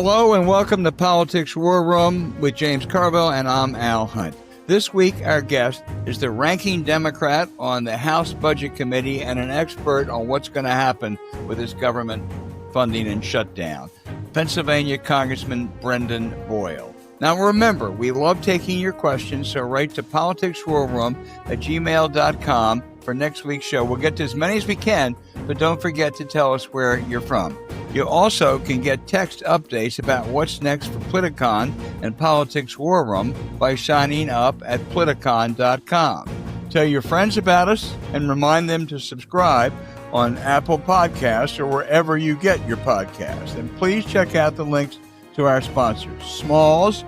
Hello and welcome to Politics War Room with James Carville, and I'm Al Hunt. This week, our guest is the ranking Democrat on the House Budget Committee and an expert on what's going to happen with this government funding and shutdown, Pennsylvania Congressman Brendan Boyle. Now remember, we love taking your questions, so write to politicswarroom@gmail.com for next week's show. We'll get to as many as we can, but don't forget to tell us where you're from. You also can get text updates about what's next for Politicon and Politics War Room by signing up at Politicon.com. Tell your friends about us and remind them to subscribe on Apple Podcasts or wherever you get your podcasts. And please check out the links to our sponsors, Smalls,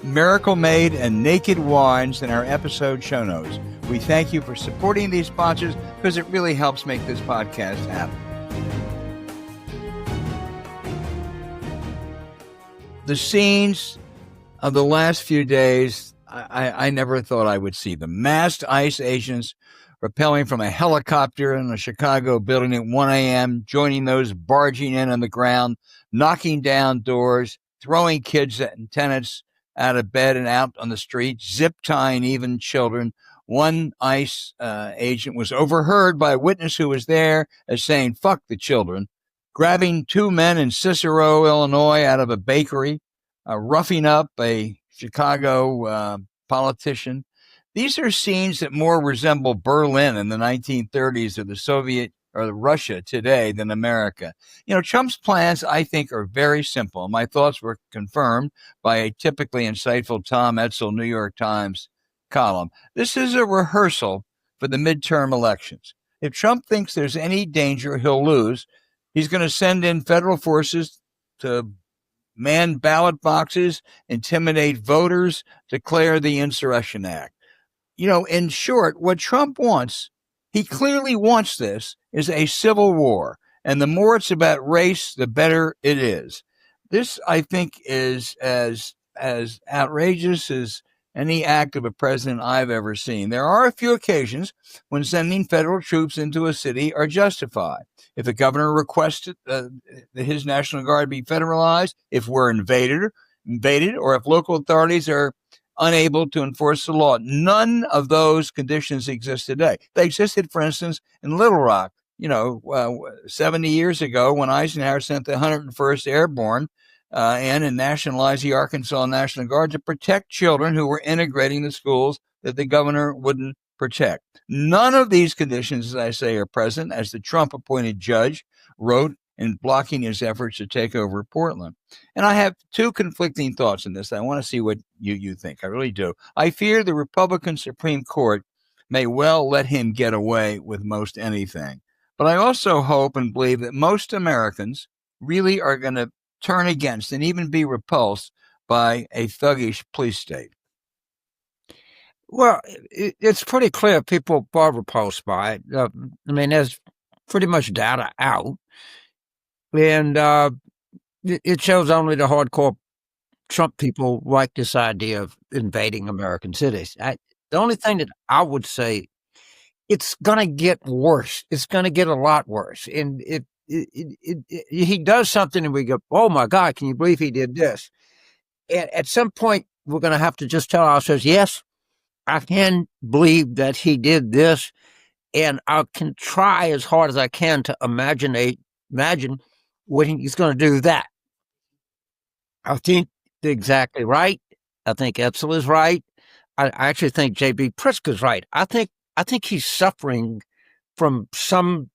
Miracle Made, and Naked Wines in our episode show notes. We thank you for supporting these sponsors because it really helps make this podcast happen. The scenes of the last few days, I never thought I would see them. Masked ICE agents rappelling from a helicopter in a Chicago building at 1 a.m., joining those barging in on the ground, knocking down doors, throwing kids and tenants out of bed and out on the street, zip tying even children. One ICE agent was overheard by a witness who was there as saying, "Fuck the children," grabbing two men in Cicero, Illinois, out of a bakery, roughing up a Chicago politician. These are scenes that more resemble Berlin in the 1930s or the Soviet or Russia today than America. You know, Trump's plans, I think, are very simple. My thoughts were confirmed by a typically insightful Tom Etzel New York Times column. This is a rehearsal for the midterm elections. If Trump thinks there's any danger he'll lose, he's going to send in federal forces to man ballot boxes, intimidate voters, declare the Insurrection Act. You know, in short, what Trump wants, he clearly wants this, is a civil war. And the more it's about race, the better it is. This, I think, is as outrageous as any act of a president I've ever seen. There are a few occasions when sending federal troops into a city are justified. If a governor requests that his National Guard be federalized, if we're invaded, or if local authorities are unable to enforce the law. None of those conditions exist today. They existed, for instance, in Little Rock, 70 years ago when Eisenhower sent the 101st Airborne and nationalized the Arkansas National Guard to protect children who were integrating the schools that the governor wouldn't protect. None of these conditions, as I say, are present, as the Trump-appointed judge wrote in blocking his efforts to take over Portland. And I have two conflicting thoughts in this. I want to see what you think. I really do. I fear the Republican Supreme Court may well let him get away with most anything. But I also hope and believe that most Americans really are going to turn against and even be repulsed by a thuggish police state. Well, it's pretty clear people are repulsed by it. There's pretty much data out. And it shows only the hardcore Trump people like this idea of invading American cities. The only thing that I would say, it's going to get worse. It's going to get a lot worse. And he does something and we go, oh, my God, can you believe he did this? And at some point, we're going to have to just tell ourselves, yes, I can believe that he did this. And I can try as hard as I can to imagine when he's going to do that. I think they're exactly right. I think Etzel is right. I actually think J.B. Pritzker's right. I think he's suffering from some,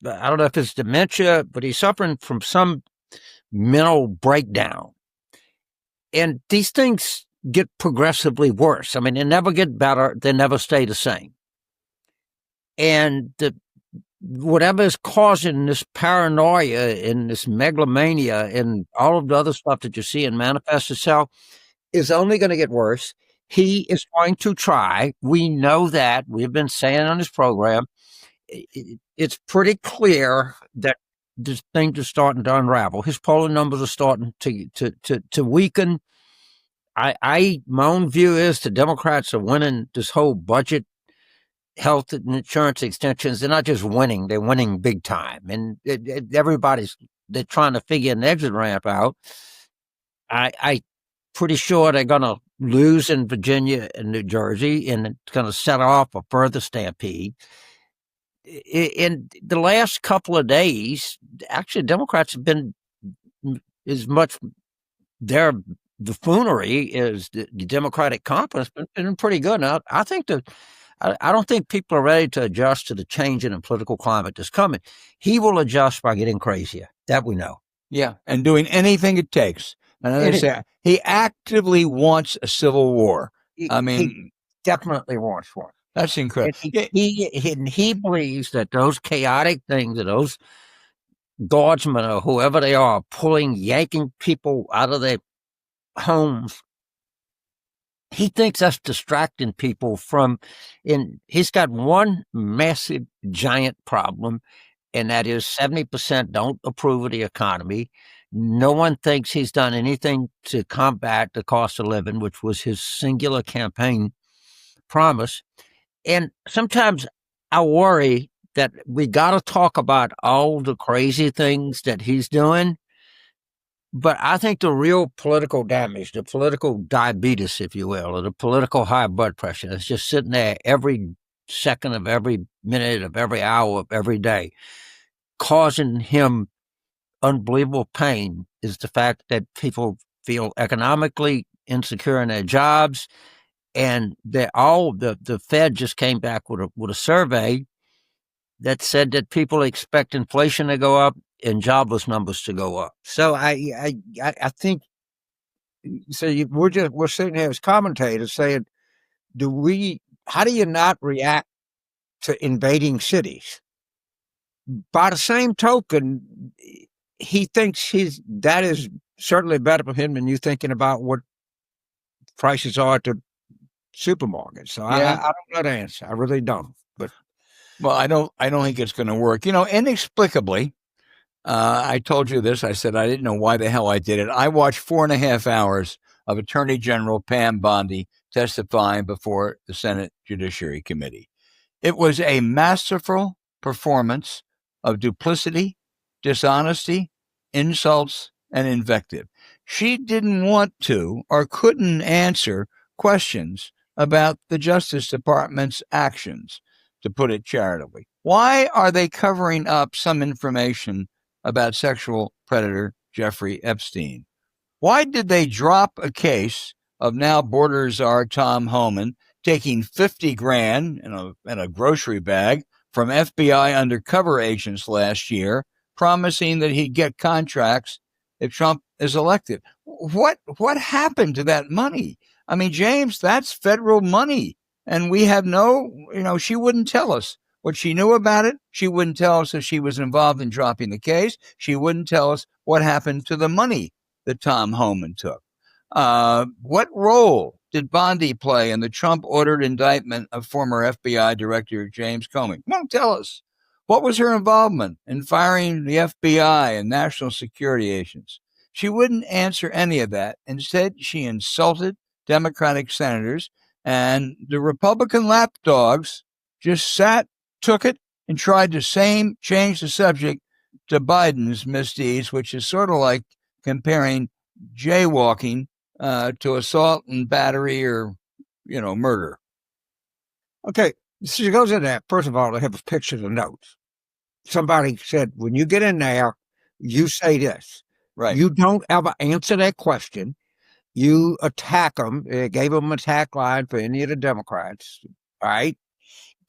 I don't know if it's dementia, but he's suffering from some mental breakdown. And these things get progressively worse. They never get better. They never stay the same. And whatever is causing this paranoia and this megalomania and all of the other stuff that you see and manifest itself is only going to get worse. He is going to try. We know that. We've been saying on this program, it's pretty clear that this thing is starting to unravel. His polling numbers are starting to weaken. My own view is the Democrats are winning this whole budget, health and insurance extensions. They're not just winning; they're winning big time, and everybody's they're trying to figure an exit ramp out. I pretty sure they're going to lose in Virginia and New Jersey, and it's going to set off a further stampede. In the last couple of days, actually, Democrats have been as much their buffoonery as the Democratic competence been pretty good. Now, I think I don't think people are ready to adjust to the change in the political climate that's coming. He will adjust by getting crazier. That we know. Yeah, and doing anything it takes. And as I say, he actively wants a civil war. He definitely wants one. That's incredible. And he believes that those chaotic things, that those guardsmen or whoever they are, yanking people out of their homes, he thinks that's distracting people from. And he's got one massive, giant problem, and that is 70% don't approve of the economy. No one thinks he's done anything to combat the cost of living, which was his singular campaign promise. And sometimes I worry that we got to talk about all the crazy things that he's doing. But I think the real political damage, the political diabetes, if you will, or the political high blood pressure that's just sitting there every second of every minute of every hour of every day, causing him unbelievable pain, is the fact that people feel economically insecure in their jobs. And the Fed just came back with a survey that said that people expect inflation to go up and jobless numbers to go up. So I think so. We're sitting here as commentators saying, how do you not react to invading cities? By the same token, he thinks that is certainly better for him than you thinking about what prices are at the supermarket. So yeah. I don't know the answer. I really don't. But well, I don't think it's going to work. Inexplicably, I told you this. I said I didn't know why the hell I did it. I watched 4.5 hours of Attorney General Pam Bondi testifying before the Senate Judiciary Committee. It was a masterful performance of duplicity, dishonesty, insults, and invective. She didn't want to or couldn't answer questions about the Justice Department's actions, to put it charitably. Why are they covering up some information about sexual predator Jeffrey Epstein? Why did they drop a case of now border czar Tom Homan taking $50,000 in a grocery bag from FBI undercover agents last year, promising that he'd get contracts if Trump is elected? What happened to that money? I mean, James, that's federal money. And we have she wouldn't tell us what she knew about it. She wouldn't tell us if she was involved in dropping the case. She wouldn't tell us what happened to the money that Tom Homan took. What role did Bondi play in the Trump-ordered indictment of former FBI Director James Comey? Won't tell us. What was her involvement in firing the FBI and national security agents? She wouldn't answer any of that. Instead, she insulted Democratic senators, and the Republican lapdogs just took it, and tried to change the subject to Biden's misdeeds, which is sort of like comparing jaywalking to assault and battery or, murder. Okay, she goes in there. First of all, they have a picture of the notes. Somebody said, when you get in there, you say this. Right. You don't ever answer that question. You attack them. They gave them an attack line for any of the Democrats, right?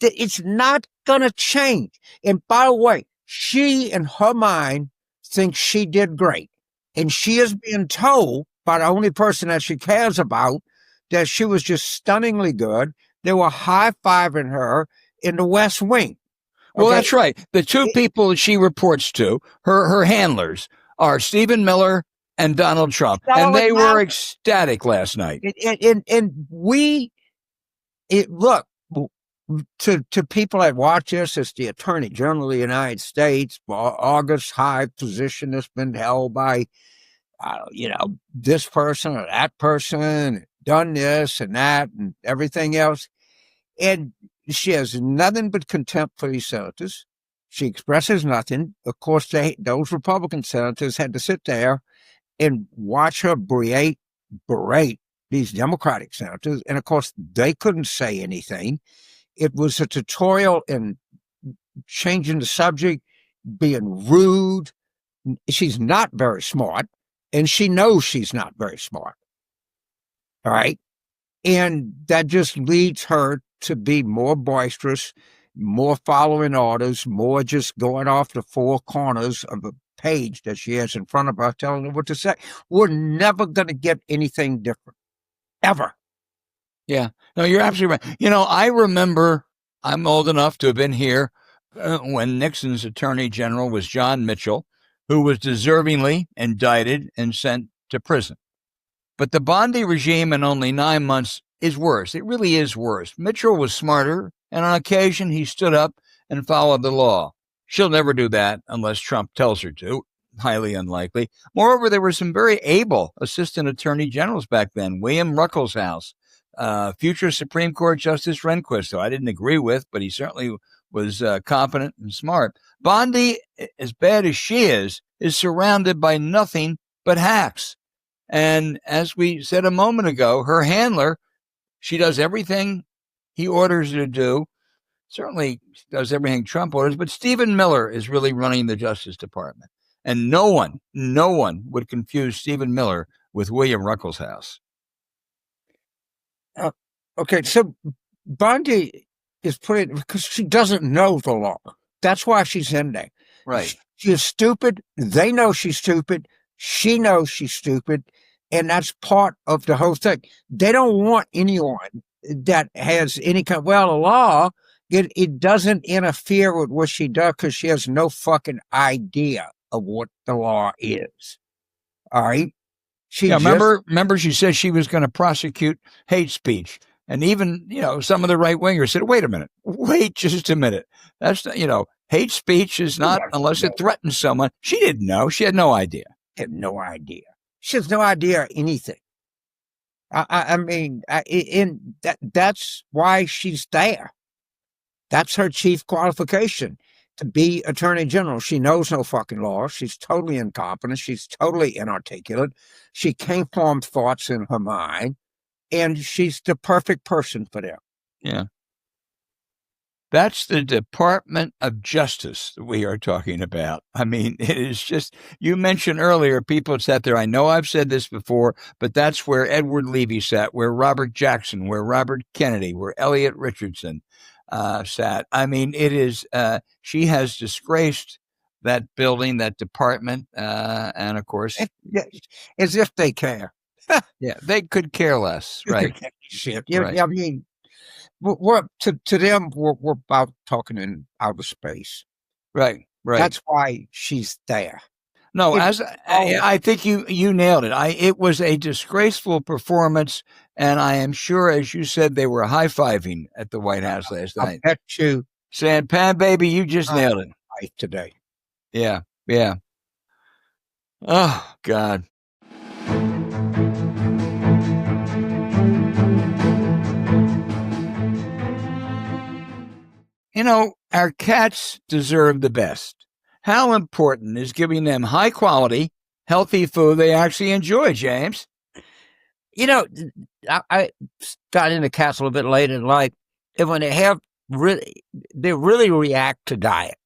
It's not going to change. And by the way, she, in her mind, thinks she did great. And she is being told by the only person that she cares about that she was just stunningly good. They were high-fiving her in the West Wing. Well, that's right. The two people that she reports to, her handlers, are Stephen Miller and Donald Trump. And they were ecstatic last night. Look, to people that watch this, it's the Attorney General of the United States, August high position that's been held by, this person or that person, done this and that and everything else. And she has nothing but contempt for these senators. She expresses nothing. Of course, those Republican senators had to sit there and watch her berate these Democratic senators. And of course, they couldn't say anything. It was a tutorial in changing the subject, being rude. She's not very smart, and she knows she's not very smart. All right. And that just leads her to be more boisterous, more following orders, more just going off the four corners of a page that she has in front of her, telling her what to say. We're never going to get anything different, ever. Yeah. No, you're absolutely right. You know, I remember, I'm old enough to have been here when Nixon's attorney general was John Mitchell, who was deservingly indicted and sent to prison. But the Bondi regime in only 9 months is worse. It really is worse. Mitchell was smarter, and on occasion he stood up and followed the law. She'll never do that unless Trump tells her to. Highly unlikely. Moreover, there were some very able assistant attorney generals back then. William Ruckelshaus, future Supreme Court Justice Rehnquist, who I didn't agree with, but he certainly was competent and smart. Bondi, as bad as she is surrounded by nothing but hacks. And as we said a moment ago, her handler, she does everything he orders her to do. Certainly does everything Trump orders, but Stephen Miller is really running the Justice Department. And no one would confuse Stephen Miller with William Ruckelshaus. Okay, so Bondi is put in because she doesn't know the law. That's why she's in there. Right. She's stupid. They know she's stupid. She knows she's stupid. And that's part of the whole thing. They don't want anyone that has any kind, well, the law, it doesn't interfere with what she does because she has no fucking idea of what the law is. All right? Remember she said she was going to prosecute hate speech. And even, some of the right wingers said, wait a minute, wait just a minute. That's, hate speech is not unless it threatens someone. She didn't know. She had no idea. Had no idea. She has no idea anything. That's why she's there. That's her chief qualification, to be attorney general. She knows no fucking law. She's totally incompetent. She's totally inarticulate. She can't form thoughts in her mind. And she's the perfect person for them. Yeah. That's the Department of Justice that we are talking about. I mean, it is just, you mentioned earlier, people sat there. I know I've said this before, but that's where Edward Levy sat, where Robert Jackson, where Robert Kennedy, where Elliot Richardson sat. I mean, it is, she has disgraced that building, that department, and of course. As if they care. Yeah, they could care less, right? Shit. Right. I mean, we're to them, we're about talking in outer space. Right. That's why she's there. No, I think you nailed it. It was a disgraceful performance, and I am sure, as you said, they were high-fiving at the White House last night. I bet you. Saying, Pam, baby, you just nailed it. Today. Yeah. Oh, God. Our cats deserve the best. How important is giving them high quality, healthy food they actually enjoy, James? I got into cats a little bit late in life, and when they really react to diet.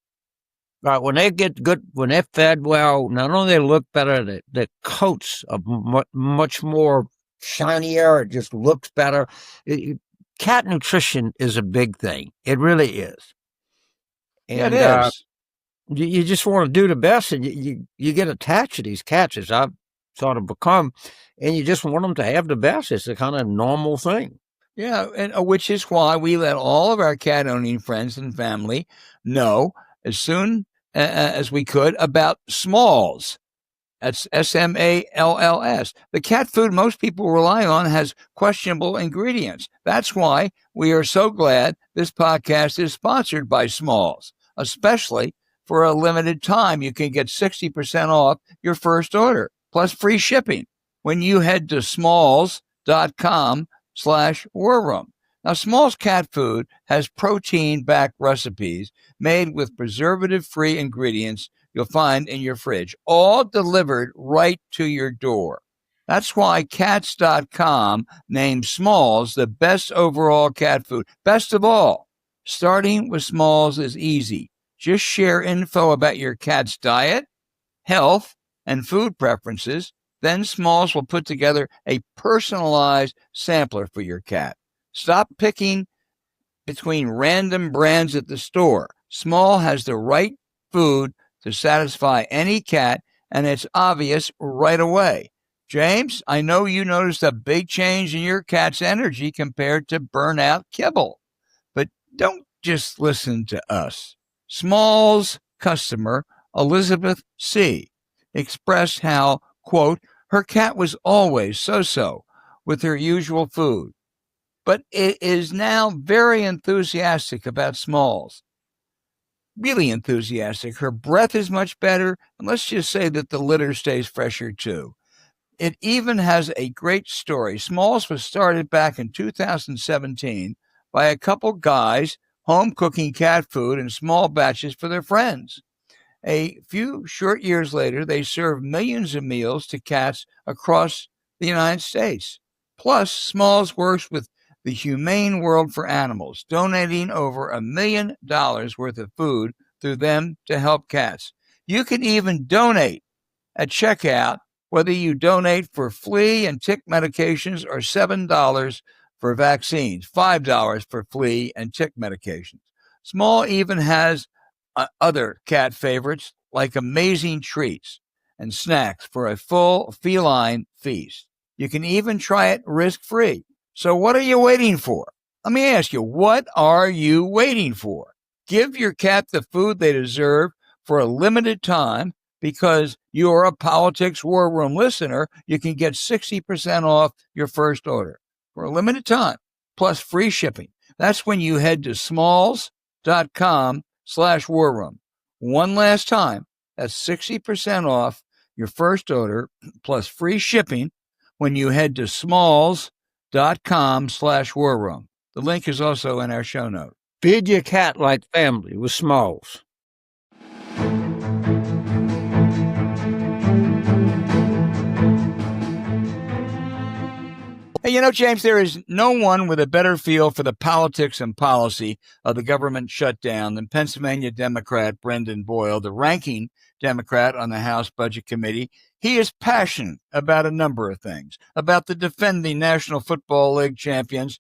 Right, when they get good, when they're fed well, not only they look better, their coats are much more shinier. It just looks better. Cat nutrition is a big thing. It really is. And, it is. You just want to do the best, and you get attached to these cats, as I've sort of become, and you just want them to have the best. It's a kind of normal thing. Yeah, and which is why we let all of our cat-owning friends and family know as soon as we could about Smalls. That's SMALLS. The cat food most people rely on has questionable ingredients. That's why we are so glad this podcast is sponsored by Smalls, especially for a limited time. You can get 60% off your first order, plus free shipping when you head to smalls.com/warroom. Now, Small's cat food has protein-backed recipes made with preservative-free ingredients you'll find in your fridge, all delivered right to your door. That's why Cats.com named Smalls the best overall cat food. Best of all, starting with Smalls is easy. Just share info about your cat's diet, health, and food preferences. Then Smalls will put together a personalized sampler for your cat. Stop picking between random brands at the store. Small has the right food to satisfy any cat, and it's obvious right away. James, I know you noticed a big change in your cat's energy compared to burnout kibble, but don't just listen to us. Small's customer, Elizabeth C., expressed how, quote, her cat was always so-so with her usual food, but it is now very enthusiastic about Smalls. Really enthusiastic. Her breath is much better, and let's just say that the litter stays fresher too. It even has a great story. Smalls was started back in 2017 by a couple guys home cooking cat food in small batches for their friends. A few short years later, they serve millions of meals to cats across the United States. Plus, Smalls works with the Humane World for Animals, donating over $1 million worth of food through them to help cats. You can even donate at checkout, whether you donate for flea and tick medications or $7 for vaccines, $5 for flea and tick medications. Small even has other cat favorites like amazing treats and snacks for a full feline feast. You can even try it risk-free. So what are you waiting for? Let me ask you, what are you waiting for? Give your cat the food they deserve for a limited time. Because you're a Politics War Room listener, you can get 60% off your first order for a limited time, plus free shipping. That's when you head to smalls.com/warroom. One last time, that's 60% off your first order, plus free shipping when you head to smalls.com/warroom. The link is also in our show note. Feed your cat like family with Smalls. Hey, you know, James, there is no one with a better feel for the politics and policy of the government shutdown than Pennsylvania Democrat Brendan Boyle, the ranking Democrat on the House Budget Committee. He is passionate about a number of things, about the defending National Football League champions,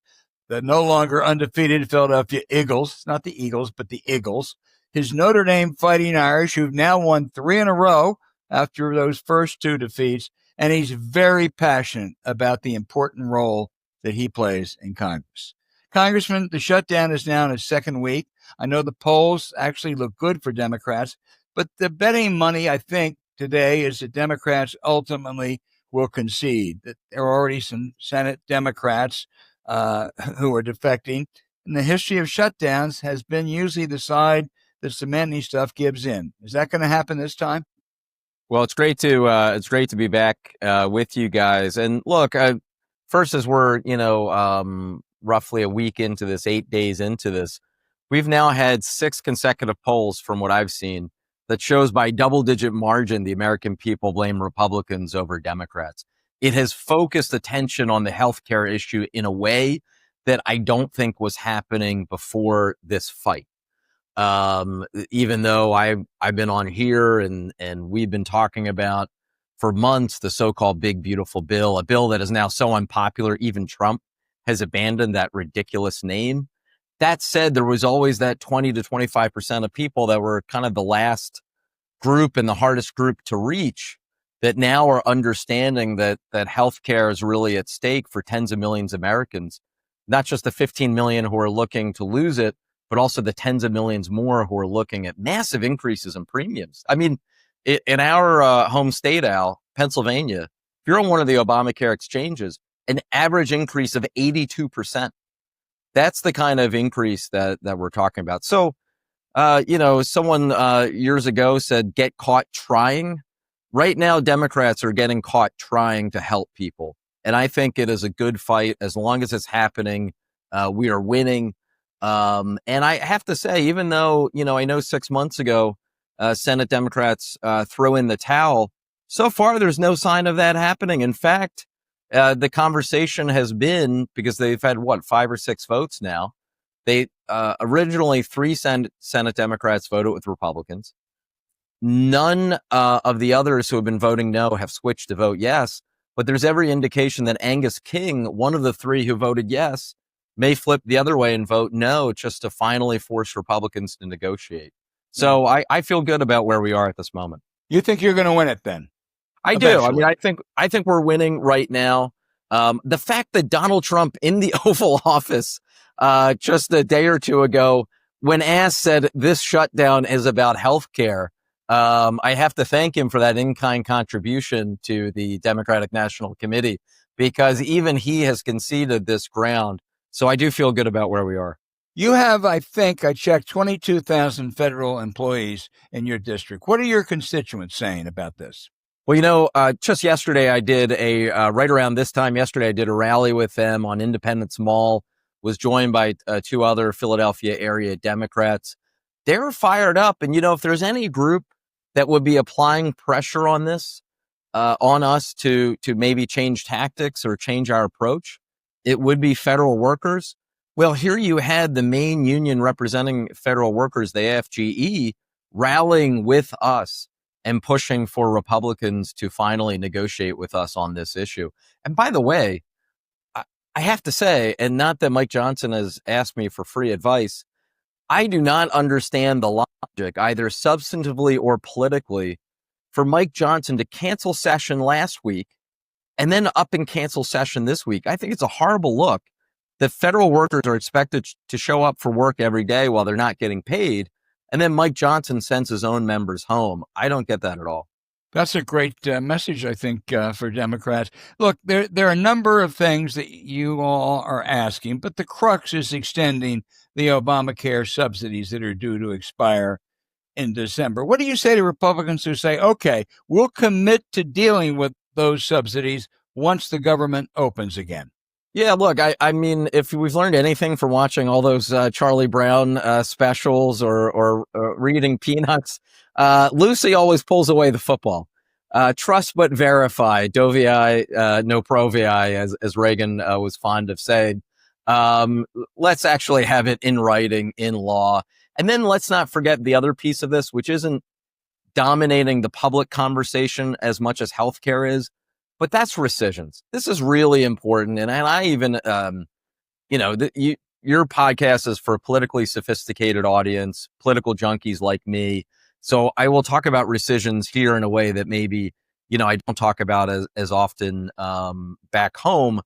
the no longer undefeated Philadelphia Eagles, not the Eagles, but the Eagles, his Notre Dame Fighting Irish, who've now won 3 in a row after those first 2 defeats, and he's very passionate about the important role that he plays in Congress. Congressman, the shutdown is now in its second week. I know the polls actually look good for Democrats, but the betting money, I think, today is that Democrats ultimately will concede, that there are already some Senate Democrats who are defecting. And the history of shutdowns has been usually the side that cement stuff gives in. Is that going to happen this time? Well, it's great to be back with you guys. And look, first, as we're roughly a week into this, 8 days into this, we've now had 6 consecutive polls from what I've seen that shows by double-digit margin the American people blame Republicans over Democrats. It has focused attention on the healthcare issue in a way that I don't think was happening before this fight. Even though I've been on here and we've been talking about for months the so-called big beautiful bill, a bill that is now so unpopular, even Trump has abandoned that ridiculous name. That said, there was always that 20 to 25% of people that were kind of the last group and the hardest group to reach that now are understanding that healthcare is really at stake for tens of millions of Americans, not just the 15 million who are looking to lose it, but also the tens of millions more who are looking at massive increases in premiums. I mean, in our home state, Al, Pennsylvania, if you're on one of the Obamacare exchanges, an average increase of 82%. That's the kind of increase that we're talking about. So, someone years ago said, get caught trying. Right now, Democrats are getting caught trying to help people. And I think it is a good fight as long as it's happening We are winning. And I have to say, even though, I know 6 months ago, Senate Democrats throw in the towel, so far there's no sign of that happening. In fact, the conversation has been, because they've had, 5 or 6 votes now. They originally 3 Senate Democrats voted with Republicans. None of the others who have been voting no have switched to vote yes. But there's every indication that Angus King, one of the 3 who voted yes, may flip the other way and vote no, just to finally force Republicans to negotiate. So I feel good about where we are at this moment. You think you're going to win it then? I do. I mean, I think we're winning right now. The fact that Donald Trump in the Oval Office just a day or two ago, when asked, said this shutdown is about health care. I have to thank him for that in-kind contribution to the Democratic National Committee, because even he has conceded this ground. So I do feel good about where we are. You have, I think, I checked 22,000 federal employees in your district. What are your constituents saying about this? Well, just yesterday I did right around this time yesterday, I did a rally with them on Independence Mall, was joined by 2 other Philadelphia area Democrats. They're fired up. And, if there's any group that would be applying pressure on this, on us to maybe change tactics or change our approach, it would be federal workers. Well, here you had the main union representing federal workers, the AFGE, rallying with us and pushing for Republicans to finally negotiate with us on this issue. And by the way, I have to say, and not that Mike Johnson has asked me for free advice, I do not understand the logic, either substantively or politically, for Mike Johnson to cancel session last week and then up and cancel session this week. I think it's a horrible look that federal workers are expected to show up for work every day while they're not getting paid. And then Mike Johnson sends his own members home. I don't get that at all. That's a great message, I think, for Democrats. Look, there are a number of things that you all are asking, but the crux is extending the Obamacare subsidies that are due to expire in December. What do you say to Republicans who say, okay, we'll commit to dealing with those subsidies once the government opens again? Yeah, look, I mean, if we've learned anything from watching all those Charlie Brown specials or reading Peanuts, Lucy always pulls away the football. Trust but verify, dovi no provi, as Reagan was fond of saying. Let's actually have it in writing, in law. And then let's not forget the other piece of this, which isn't dominating the public conversation as much as healthcare is, but that's rescissions. This is really important. And I even, your podcast is for a politically sophisticated audience, political junkies like me. So I will talk about rescissions here in a way that maybe, I don't talk about as often back home,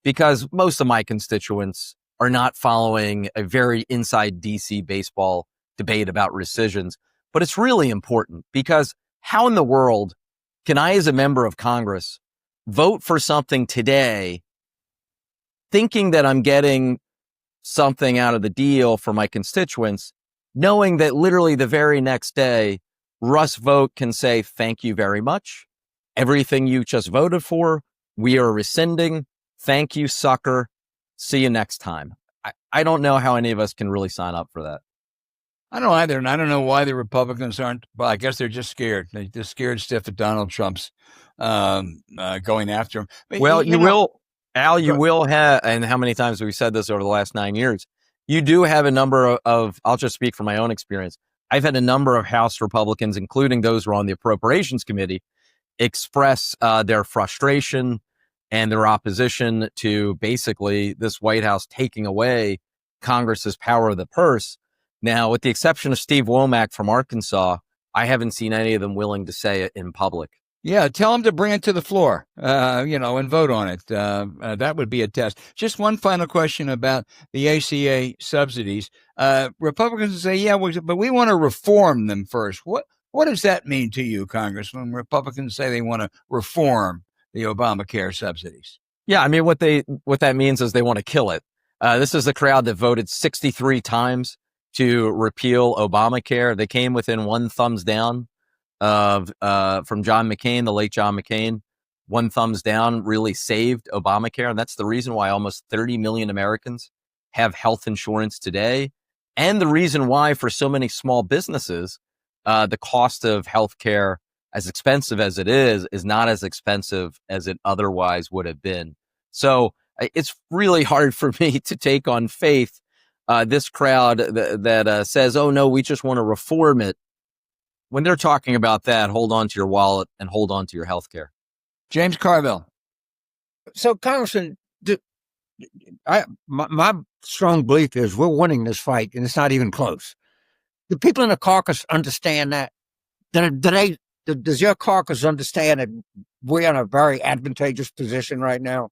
because most of my constituents are not following a very inside DC baseball debate about rescissions. But it's really important, because how in the world can I, as a member of Congress, vote for something today thinking that I'm getting something out of the deal for my constituents, knowing that literally the very next day, Russ Vought can say, thank you very much. Everything you just voted for, we are rescinding. Thank you, sucker. See you next time. I don't know how any of us can really sign up for that. I don't either, and I don't know why the Republicans aren't. Well, I guess they're just scared. They're just scared stiff at Donald Trump's going after him. But well, you will, Al, you will have, and how many times have we said this over the last 9 years? You do have a number of, I'll just speak from my own experience. I've had a number of House Republicans, including those who are on the Appropriations Committee, express their frustration and their opposition to basically this White House taking away Congress's power of the purse. Now, with the exception of Steve Womack from Arkansas, I haven't seen any of them willing to say it in public. Yeah, tell them to bring it to the floor, and vote on it. That would be a test. Just one final question about the ACA subsidies. Republicans say, yeah, but we want to reform them first. What does that mean to you, Congressman? Republicans say they want to reform the Obamacare subsidies. Yeah, I mean, what that means is they want to kill it. This is the crowd that voted 63 times to repeal Obamacare. They came within one thumbs down from John McCain, the late John McCain. One thumbs down really saved Obamacare. And that's the reason why almost 30 million Americans have health insurance today, and the reason why for so many small businesses, the cost of healthcare, as expensive as it is not as expensive as it otherwise would have been. So it's really hard for me to take on faith this crowd that says, oh no, we just want to reform it. When they're talking about that, hold on to your wallet and hold on to your healthcare. James Carville. So, Congressman, my strong belief is we're winning this fight, and it's not even close. Do people in the caucus understand that? Does your caucus understand that we're in a very advantageous position right now?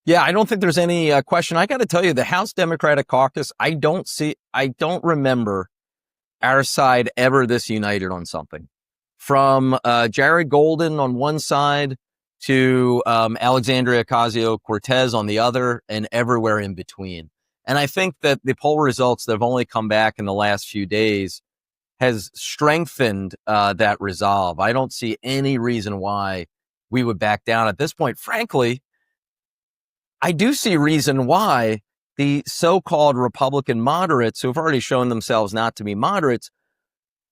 Yeah, I don't think there's any question. I got to tell you, the House Democratic Caucus, I don't remember our side ever this united on something. From Jared Golden on one side to Alexandria Ocasio-Cortez on the other, and everywhere in between. And I think that the poll results that have only come back in the last few days has strengthened that resolve. I don't see any reason why we would back down at this point. Frankly, I do see reason why the so-called Republican moderates, who have already shown themselves not to be moderates,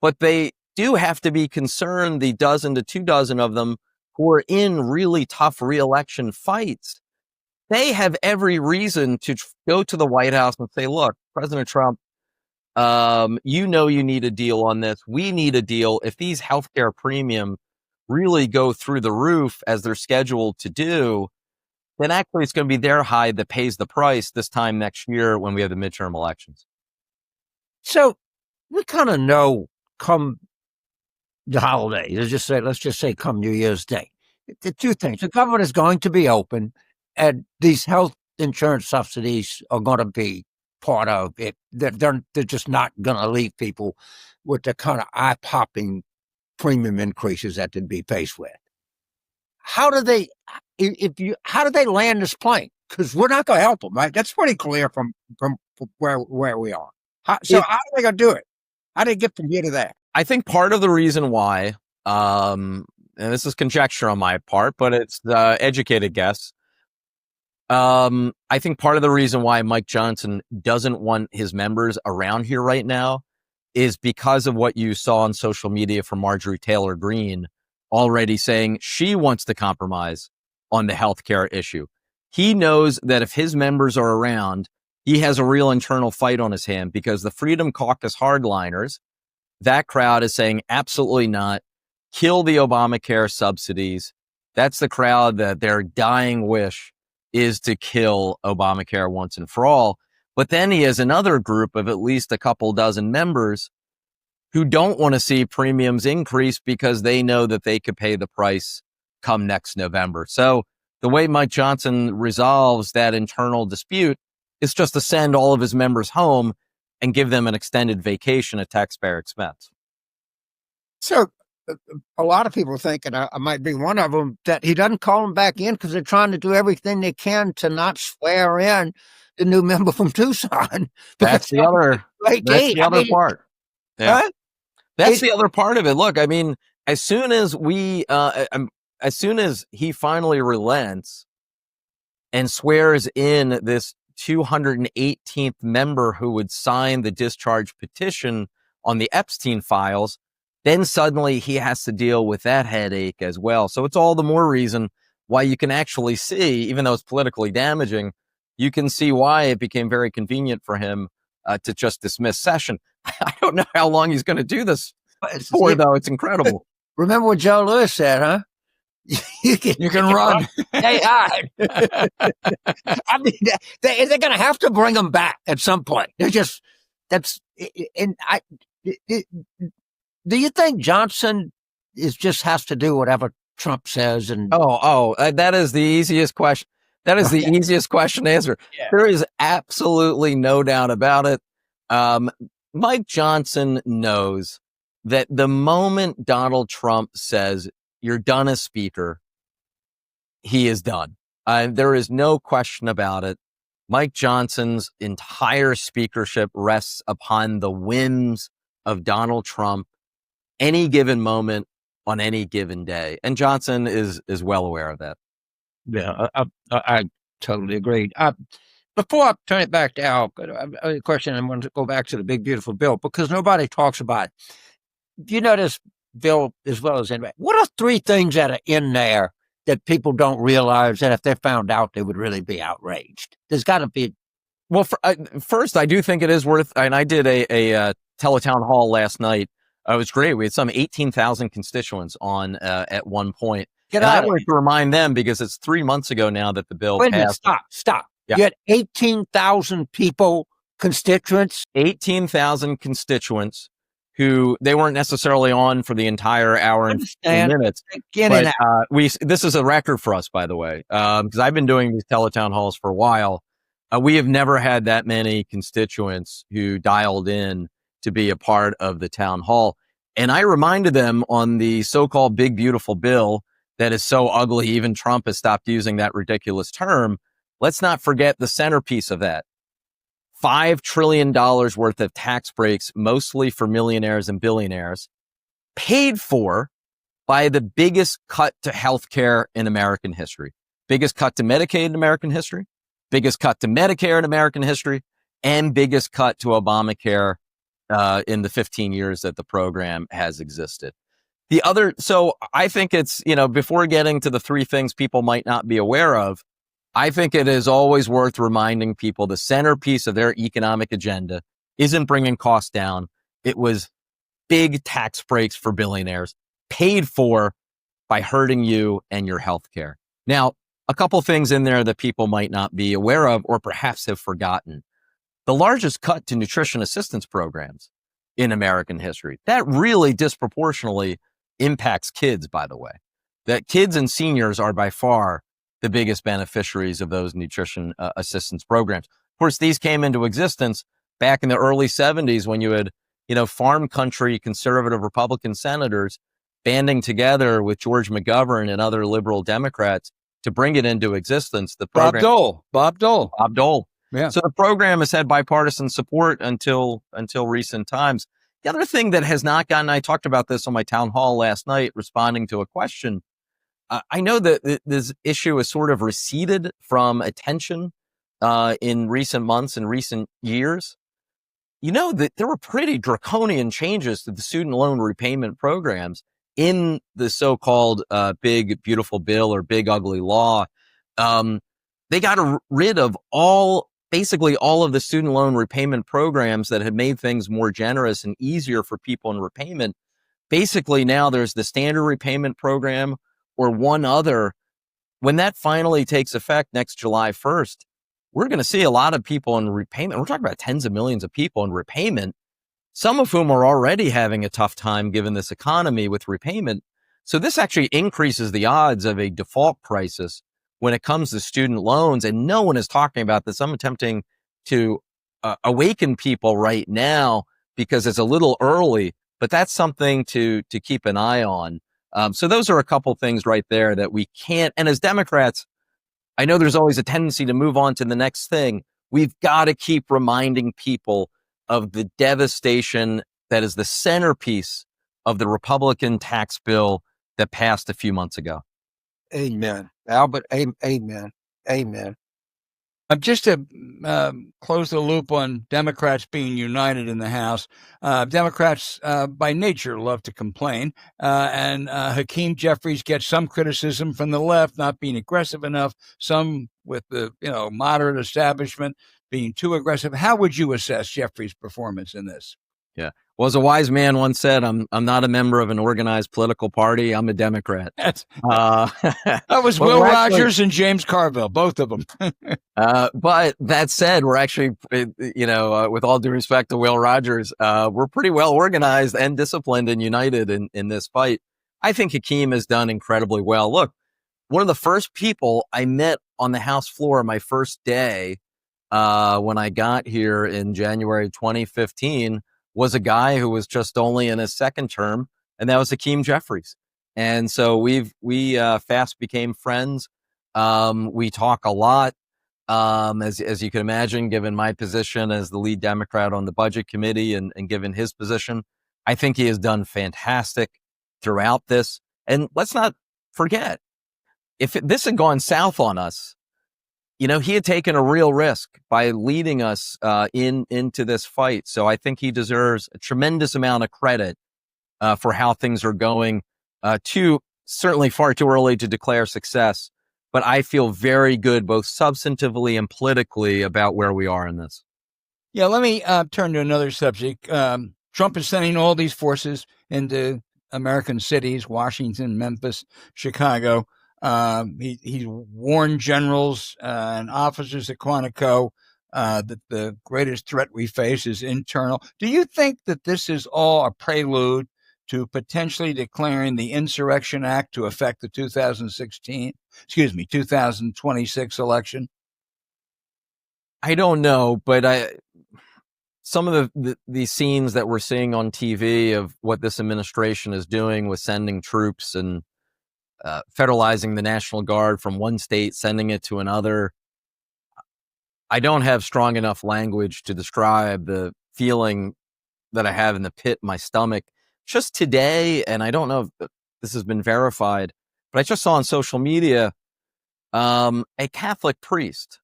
but they do have to be concerned, the dozen to 24 of them who are in really tough re-election fights. They have every reason to go to the White House and say, look, President Trump, you need a deal on this. We need a deal. If these healthcare premiums really go through the roof as they're scheduled to do, then actually it's going to be their hide that pays the price this time next year when we have the midterm elections. So we kind of know come the holidays, let's just say come New Year's Day, the two things: the government is going to be open, and these health insurance subsidies are going to be part of it. They're just not going to leave people with the kind of eye-popping premium increases that they'd be faced with. How do they land this plane? Because we're not going to help them, right? That's pretty clear from where we are. How are they going to do it? How do they get from here to there? I think part of the reason why, and this is conjecture on my part, but it's educated guess. I think part of the reason why Mike Johnson doesn't want his members around here right now is because of what you saw on social media from Marjorie Taylor Greene already saying she wants to compromise on the healthcare issue. He knows that if his members are around, he has a real internal fight on his hand, because the Freedom Caucus hardliners, that crowd is saying absolutely not, kill the Obamacare subsidies. That's the crowd that their dying wish is to kill Obamacare once and for all. But then he has another group of at least a couple dozen members who don't want to see premiums increase because they know that they could pay the price come next November. So the way Mike Johnson resolves that internal dispute is just to send all of his members home and give them an extended vacation at taxpayer expense. So a lot of people think, and I might be one of them, that he doesn't call them back in because they're trying to do everything they can to not swear in the new member from Tucson. That's the other part. Yeah. Huh? That's the other part of it. Look, I mean, as soon as he finally relents and swears in this 218th member who would sign the discharge petition on the Epstein files, then suddenly he has to deal with that headache as well. So it's all the more reason why you can actually see, even though it's politically damaging, you can see why it became very convenient for him to just dismiss session. I don't know how long he's going to do this for, though. It's incredible. Remember what Joe Lewis said, huh? You can run. They hide. I mean, they're going to have to bring them back at some point. Do you think Johnson just has to do whatever Trump says? And that is the easiest question. That is the easiest question to answer. Yeah. There is absolutely no doubt about it. Mike Johnson knows that the moment Donald Trump says, "You're done as speaker," he is done. There is no question about it. Mike Johnson's entire speakership rests upon the whims of Donald Trump any given moment on any given day. And Johnson is well aware of that. Yeah, I totally agree. Before I turn it back to Al, a question, I want to go back to the big, beautiful bill because nobody talks about it. You know this bill as well as anybody. What are three things that are in there that people don't realize that if they found out, they would really be outraged? There's got to be. Well, first, I do think it is worth, and I did a teletown hall last night. It was great. We had some 18,000 constituents on at one point. Get and out I of wanted here. to remind them because it's 3 months ago now that the bill Wait a minute, passed. stop. Yeah. You had 18,000 people, constituents. 18,000 constituents who they weren't necessarily on for the entire hour and 15 minutes. But this is a record for us, by the way, because I've been doing these teletown halls for a while. We have never had that many constituents who dialed in to be a part of the town hall. And I reminded them on the so-called big, beautiful bill that is so ugly, even Trump has stopped using that ridiculous term. Let's not forget the centerpiece of that. $5 trillion worth of tax breaks, mostly for millionaires and billionaires, paid for by the biggest cut to healthcare in American history, biggest cut to Medicaid in American history, biggest cut to Medicare in American history, and biggest cut to Obamacare in the 15 years that the program has existed. So I think it's, before getting to the three things people might not be aware of, I think it is always worth reminding people the centerpiece of their economic agenda isn't bringing costs down. It was big tax breaks for billionaires paid for by hurting you and your health care. Now, a couple things in there that people might not be aware of or perhaps have forgotten. The largest cut to nutrition assistance programs in American history. That really disproportionately impacts kids, by the way. That kids and seniors are by far the biggest beneficiaries of those nutrition assistance programs. Of course, these came into existence back in the early 70s when you had, farm country conservative Republican senators banding together with George McGovern and other liberal Democrats to bring it into existence. The program, Bob Dole. Yeah. So the program has had bipartisan support until recent times. The other thing that has not gotten, I talked about this on my town hall last night, responding to a question. I know that this issue has sort of receded from attention in recent months and recent years. That there were pretty draconian changes to the student loan repayment programs in the so-called big, beautiful bill or big, ugly law. They got rid of basically all of the student loan repayment programs that had made things more generous and easier for people in repayment. Basically, now there's the standard repayment program or one other. When that finally takes effect next July 1st, we're going to see a lot of people in repayment. We're talking about tens of millions of people in repayment, some of whom are already having a tough time given this economy with repayment. So this actually increases the odds of a default crisis when it comes to student loans. And no one is talking about this. I'm attempting to awaken people right now because it's a little early, but that's something to keep an eye on. So those are a couple things right there that we can't. And as Democrats, I know there's always a tendency to move on to the next thing. We've got to keep reminding people of the devastation that is the centerpiece of the Republican tax bill that passed a few months ago. Amen. Albert, amen. Amen. Just to close the loop on Democrats being united in the House, Democrats by nature love to complain, and Hakeem Jeffries gets some criticism from the left, not being aggressive enough, some with the moderate establishment being too aggressive. How would you assess Jeffries' performance in this? Yeah. Well, as a wise man once said, I'm not a member of an organized political party. I'm a Democrat. That was Will Rogers and James Carville, both of them. But that said, we're actually, with all due respect to Will Rogers, we're pretty well organized and disciplined and united in this fight. I think Hakeem has done incredibly well. Look, one of the first people I met on the House floor my first day when I got here in January 2015 was a guy who was just only in his second term, and that was Hakeem Jeffries. And so we fast became friends. We talk a lot, as you can imagine, given my position as the lead Democrat on the Budget Committee and given his position. I think he has done fantastic throughout this. And let's not forget, if this had gone south on us, he had taken a real risk by leading us into this fight. So I think he deserves a tremendous amount of credit for how things are going. Certainly far too early to declare success, but I feel very good both substantively and politically about where we are in this. Yeah, let me turn to another subject. Trump is sending all these forces into American cities, Washington, Memphis, Chicago. He's warned generals and officers at Quantico that the greatest threat we face is internal. Do you think that this is all a prelude to potentially declaring the Insurrection Act to affect the 2026 election? I don't know, but some of the scenes that we're seeing on TV of what this administration is doing with sending troops and federalizing the National Guard from one state, sending it to another, I don't have strong enough language to describe the feeling that I have in the pit in my stomach. Just today, and I don't know if this has been verified, but I just saw on social media a Catholic priest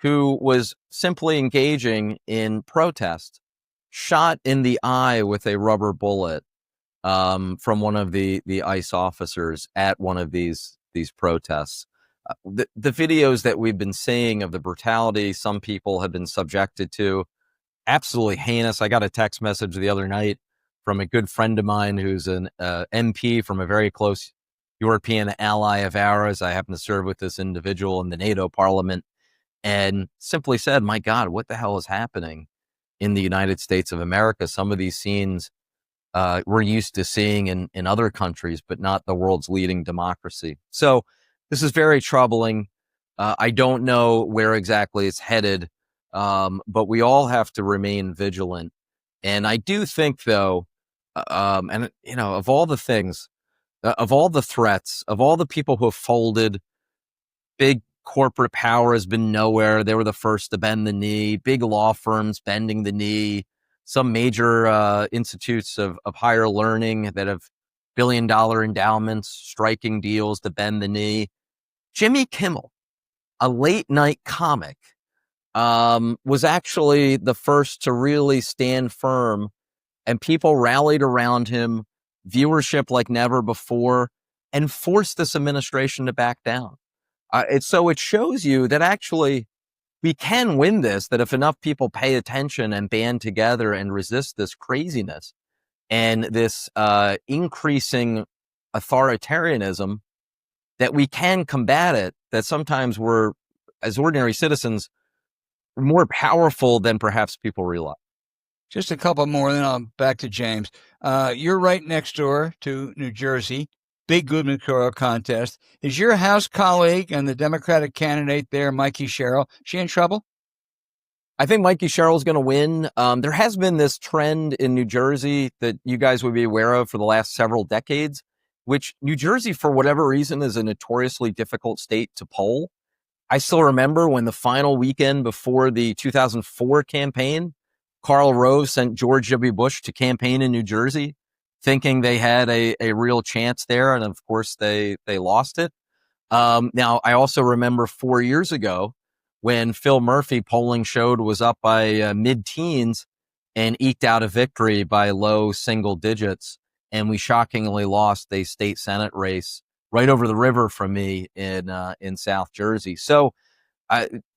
who was simply engaging in protest, shot in the eye with a rubber bullet from one of the ICE officers at one of these protests. The videos that we've been seeing of the brutality some people have been subjected to, absolutely heinous. I got a text message the other night from a good friend of mine who's an MP from a very close European ally of ours. I happen to serve with this individual in the NATO parliament, and simply said, my God, what the hell is happening in the United States of America? Some of these scenes we're used to seeing in other countries, but not the world's leading democracy. So this is very troubling. I don't know where exactly it's headed, but we all have to remain vigilant. And I do think, though, of all the things, of all the threats, of all the people who have folded, big corporate power has been nowhere. They were the first to bend the knee. Big law firms bending the knee. Some major institutes of higher learning that have billion-dollar endowments, striking deals to bend the knee. Jimmy Kimmel, a late-night comic, was actually the first to really stand firm, and people rallied around him, viewership like never before, and forced this administration to back down. It shows you that actually we can win this, that if enough people pay attention and band together and resist this craziness and this increasing authoritarianism, that we can combat it, that sometimes we're, as ordinary citizens, more powerful than perhaps people realize. Just a couple more, then I'll back to James. You're right next door to New Jersey. Big gubernatorial contest. Is your House colleague and the Democratic candidate there, Mikey Sherrill, she in trouble? I think Mikey Sherrill's going to win. There has been this trend in New Jersey that you guys would be aware of for the last several decades, which New Jersey, for whatever reason, is a notoriously difficult state to poll. I still remember when the final weekend before the 2004 campaign, Karl Rove sent George W. Bush to campaign in New Jersey, thinking they had a real chance there. And of course, they lost it. Now, I also remember 4 years ago when Phil Murphy polling showed was up by mid-teens and eked out a victory by low single digits. And we shockingly lost a state Senate race right over the river from me in South Jersey. So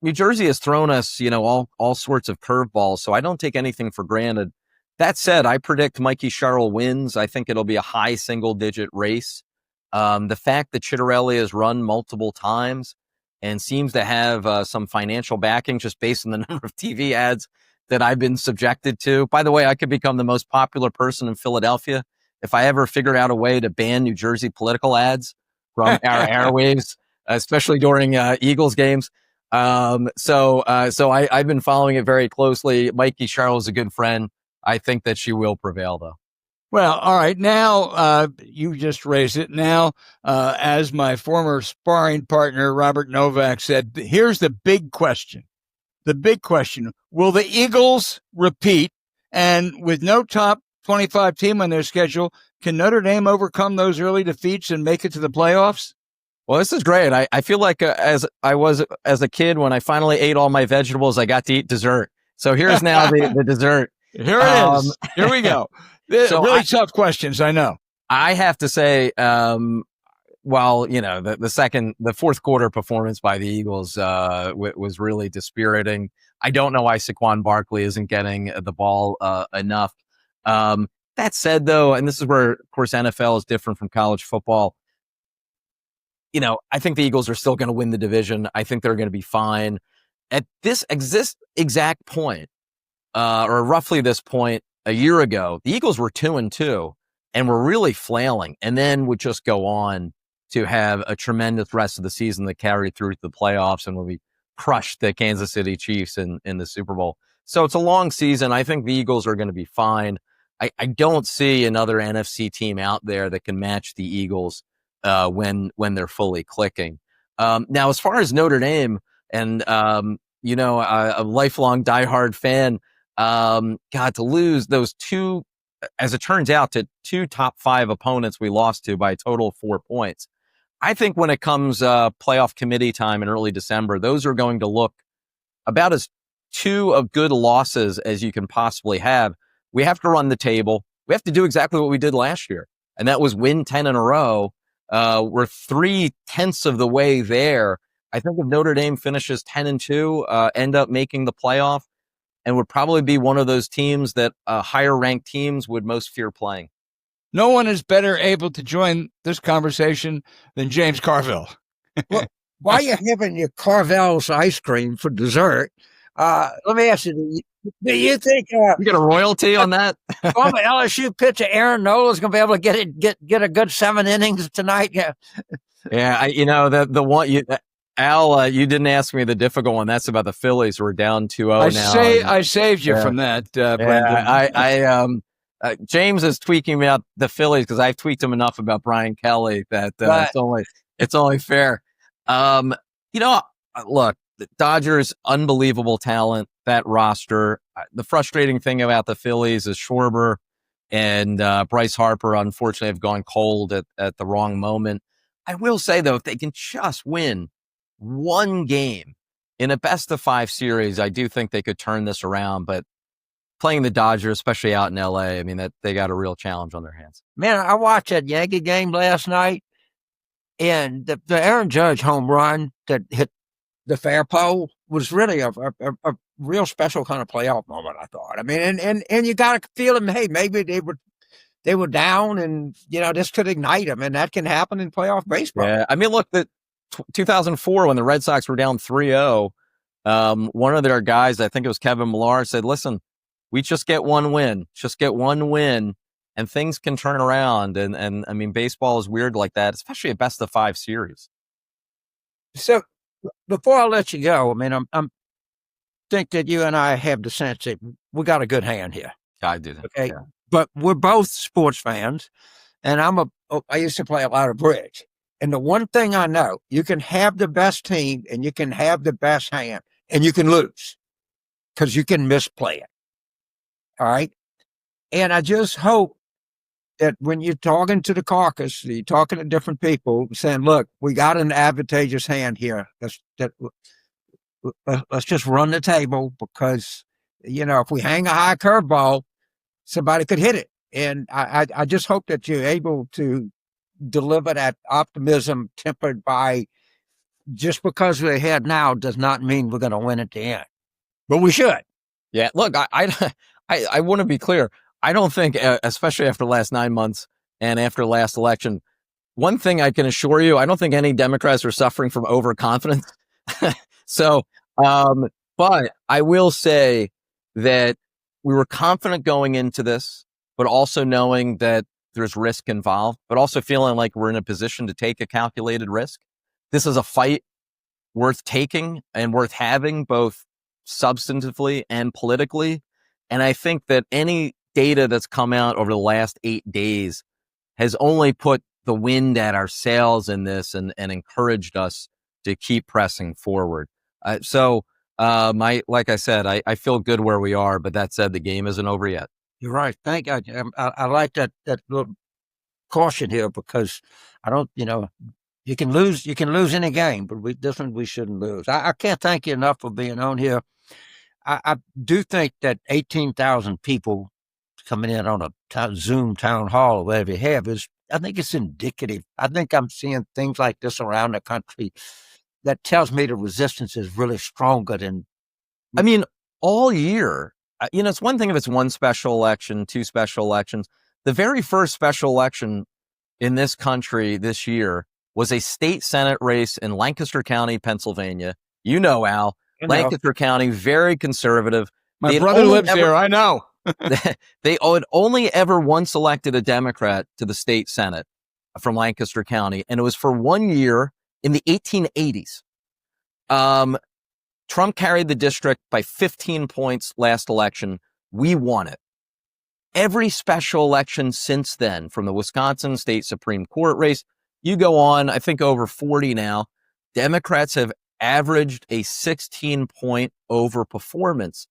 New Jersey has thrown us, all sorts of curveballs. So I don't take anything for granted. That said, I predict Mikey Sherrill wins. I think it'll be a high single-digit race. The fact that Chitterelli has run multiple times and seems to have some financial backing just based on the number of TV ads that I've been subjected to. By the way, I could become the most popular person in Philadelphia if I ever figured out a way to ban New Jersey political ads from our airwaves, especially during Eagles games. So I've been following it very closely. Mikey Sherrill is a good friend. I think that she will prevail, though. Well, all right. Now, you just raised it. Now, as my former sparring partner, Robert Novak, said, here's the big question. The big question, will the Eagles repeat? And with no top 25 team on their schedule, can Notre Dame overcome those early defeats and make it to the playoffs? Well, this is great. I feel like as I was as a kid when I finally ate all my vegetables, I got to eat dessert. So here's now the dessert. Here it is. Here we go. So really tough questions, I know. I have to say, while the fourth quarter performance by the Eagles was really dispiriting. I don't know why Saquon Barkley isn't getting the ball enough. That said, though, and this is where, of course, NFL is different from college football. I think the Eagles are still going to win the division. I think they're going to be fine. At this exact point, or roughly this point a year ago, the Eagles were 2-2 and were really flailing, and then would just go on to have a tremendous rest of the season that carried through to the playoffs and when we crushed the Kansas City Chiefs in the Super Bowl. So it's a long season. I think the Eagles are going to be fine. I don't see another NFC team out there that can match the Eagles when they're fully clicking. Now, as far as Notre Dame and, a lifelong diehard fan, to lose those two, as it turns out, to two top 5 opponents we lost to by a total of 4 points. I think when it comes playoff committee time in early December, those are going to look about as two of good losses as you can possibly have. We have to run the table. We have to do exactly what we did last year, and that was win 10 in a row. We're 3/10 of the way there. I think if Notre Dame finishes 10-2, end up making the playoff, and would probably be one of those teams that higher ranked teams would most fear playing. No one is better able to join this conversation than James Carville. Well, while you're having your Carvel's ice cream for dessert, let me ask you, do you think you get a royalty on that? Former LSU pitcher Aaron Nola is going to be able to get a good 7 innings tonight? Yeah. Yeah, the one Al, you didn't ask me the difficult one. That's about the Phillies who are down 2-0 now. I saved you from that, Brendan. James is tweaking me about the Phillies because I've tweaked him enough about Brian Kelly that it's only fair. Look, the Dodgers, unbelievable talent, that roster. The frustrating thing about the Phillies is Schwarber and Bryce Harper, unfortunately, have gone cold at the wrong moment. I will say, though, if they can just win one game in a best-of-5 series, I do think they could turn this around. But playing the Dodgers, especially out in LA, I mean, that they got a real challenge on their hands. Man, I watched that Yankee game last night, and the Aaron Judge home run that hit the fair pole was really a real special kind of playoff moment, I thought. I mean, and you got to feel them. Hey, maybe they were down, and this could ignite them, and that can happen in playoff baseball. Yeah, I mean, look, 2004 when the Red Sox were down 3-0, one of their guys, I think it was Kevin Millar, said, "Listen, we just get one win, and things can turn around." And I mean, baseball is weird like that, especially a best-of-5 series. So before I let you go, I mean, I'm think that you and I have the sense that we got a good hand here. I do. Okay, yeah. But we're both sports fans, and I used to play a lot of bridge. And the one thing I know, you can have the best team and you can have the best hand and you can lose because you can misplay it. All right. And I just hope that when you're talking to the caucus, you're talking to different people saying, look, we got an advantageous hand here. Let's just run the table because, if we hang a high curveball, somebody could hit it. And I just hope that you're able to deliver that optimism tempered by just because we're ahead now does not mean we're going to win at the end, but we should. Yeah. Look, I want to be clear. I don't think, especially after the last 9 months and after the last election, one thing I can assure you, I don't think any Democrats are suffering from overconfidence. So, but I will say that we were confident going into this, but also knowing that there's risk involved, but also feeling like we're in a position to take a calculated risk. This is a fight worth taking and worth having, both substantively and politically. And I think that any data that's come out over the last 8 days has only put the wind at our sails in this and encouraged us to keep pressing forward. Like I said, I feel good where we are, but that said, the game isn't over yet. You're right. Thank God. I like that little caution here because I don't, You can lose any game, but this one we shouldn't lose. I can't thank you enough for being on here. I do think that 18,000 people coming in on a Zoom town hall or whatever you have I think it's indicative. I think I'm seeing things like this around the country that tells me the resistance is really stronger than. I mean, all year, it's one thing if it's one special election, two special elections. The very first special election in this country this year was a state Senate race in Lancaster County, Pennsylvania. You know, Al, Lancaster County, very conservative. My brother lives there. I know. They had only ever once elected a Democrat to the state Senate from Lancaster County, and it was for 1 year in the 1880s. Trump carried the district by 15 points last election. We won it. Every special election since then, from the Wisconsin State Supreme Court race, you go on, I think over 40 now, Democrats have averaged a 16-point overperformance.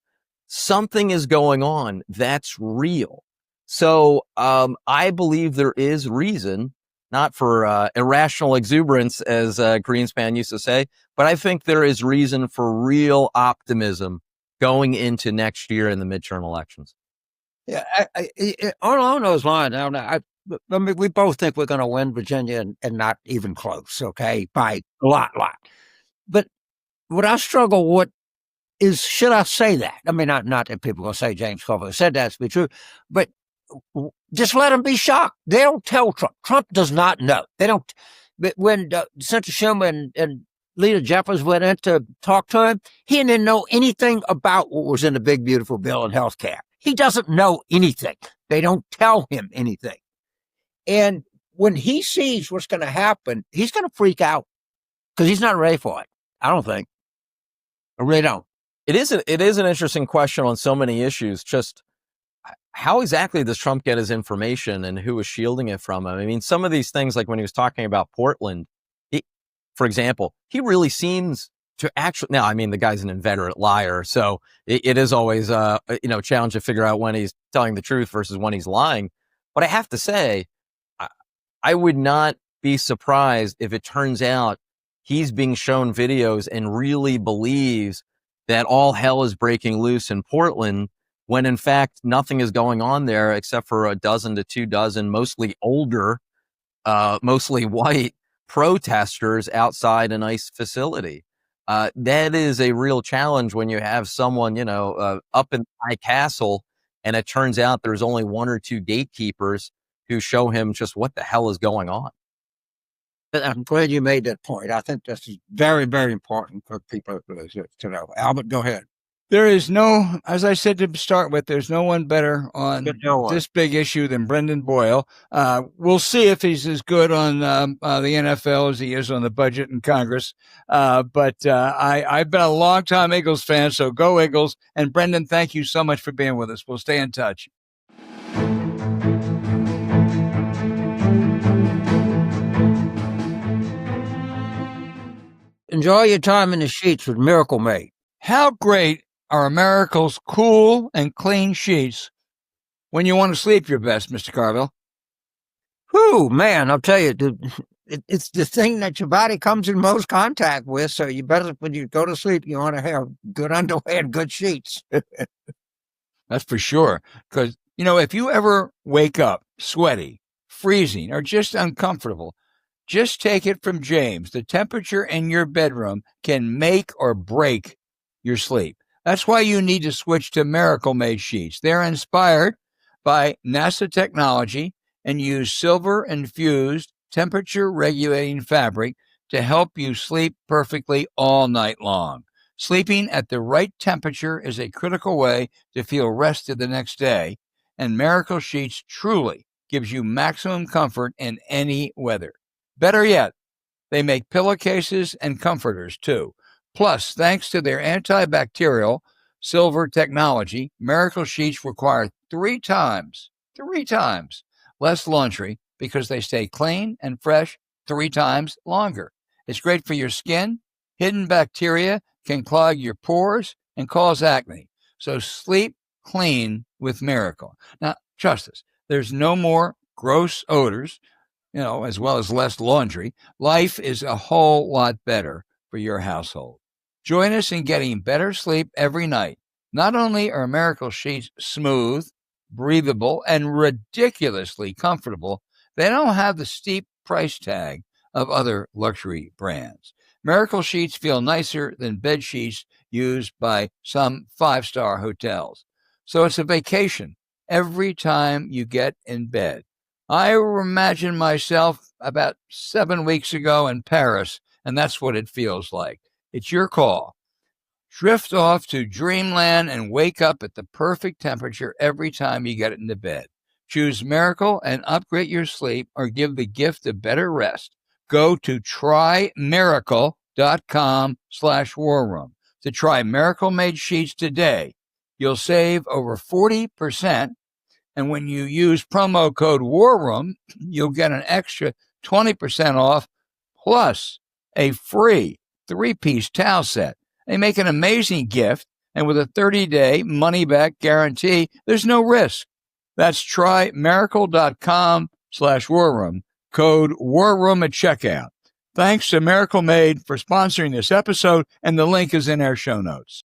Something is going on that's real. So I believe there is reason, not for irrational exuberance, as Greenspan used to say, but I think there is reason for real optimism going into next year in the midterm elections. Yeah, along those lines, I mean, we both think we're going to win Virginia and not even close, okay, by a lot. But what I struggle with is, should I say that? I mean, not that people are going to say James Carville said that to be true, but just let them be shocked. They don't tell Trump. Trump does not know. They don't. But when Senator Schumer and Leader Jeffers went in to talk to him, he didn't know anything about what was in the big, beautiful bill in health care. He doesn't know anything. They don't tell him anything. And when he sees what's going to happen, he's going to freak out because he's not ready for it. I don't think. I really don't. It is an interesting question on so many issues. Just how exactly does Trump get his information and who is shielding it from him? I mean, some of these things, like when he was talking about Portland, for example, he really seems to actually, now, I mean, the guy's an inveterate liar, so it is always a challenge to figure out when he's telling the truth versus when he's lying. But I have to say, I would not be surprised if it turns out he's being shown videos and really believes that all hell is breaking loose in Portland, when in fact nothing is going on there except for a dozen to 2 dozen, mostly older, mostly white protesters outside an ICE facility. That is a real challenge when you have someone, up in the high castle, and it turns out there's only 1 or 2 gatekeepers who show him just what the hell is going on. I'm glad you made that point. I think this is very, very important for people to know. Albert, go ahead. There is no, as I said to start with, there's no one better on this big issue than Brendan Boyle. We'll see if he's as good on the NFL as he is on the budget in Congress. But I've been a long-time Eagles fan, so go Eagles. And Brendan, thank you so much for being with us. We'll stay in touch. Enjoy your time in the sheets with Miracle Made. How great are Miracle's cool and clean sheets when you want to sleep your best, Mr. Carville? Whew, man, I'll tell you, it's the thing that your body comes in most contact with, so you better, when you go to sleep, you want to have good underwear and good sheets. That's for sure. Because, if you ever wake up sweaty, freezing, or just uncomfortable, just take it from James. The temperature in your bedroom can make or break your sleep. That's why you need to switch to Miracle Made sheets. They're inspired by NASA technology and use silver-infused temperature-regulating fabric to help you sleep perfectly all night long. Sleeping at the right temperature is a critical way to feel rested the next day, and Miracle Sheets truly gives you maximum comfort in any weather. Better yet, they make pillowcases and comforters too. Plus, thanks to their antibacterial silver technology, Miracle Sheets require 3 times less laundry because they stay clean and fresh 3 times longer. It's great for your skin. Hidden bacteria can clog your pores and cause acne. So sleep clean with Miracle. Now, trust us, there's no more gross odors as well as less laundry, life is a whole lot better for your household. Join us in getting better sleep every night. Not only are Miracle sheets smooth, breathable, and ridiculously comfortable, they don't have the steep price tag of other luxury brands. Miracle sheets feel nicer than bed sheets used by some five-star hotels. So it's a vacation every time you get in bed. I imagine myself about 7 weeks ago in Paris, and that's what it feels like. It's your call. Drift off to dreamland and wake up at the perfect temperature every time you get into bed. Choose Miracle and upgrade your sleep or give the gift of better rest. Go to trymiracle.com/warroom to try Miracle Made sheets today. You'll save over 40%. And when you use promo code WARROOM, you'll get an extra 20% off plus a free 3-piece towel set. They make an amazing gift, and with a 30-day money-back guarantee, there's no risk. That's trymiracle.com/warroom, code WARROOM at checkout. Thanks to Miracle Made for sponsoring this episode, and the link is in our show notes.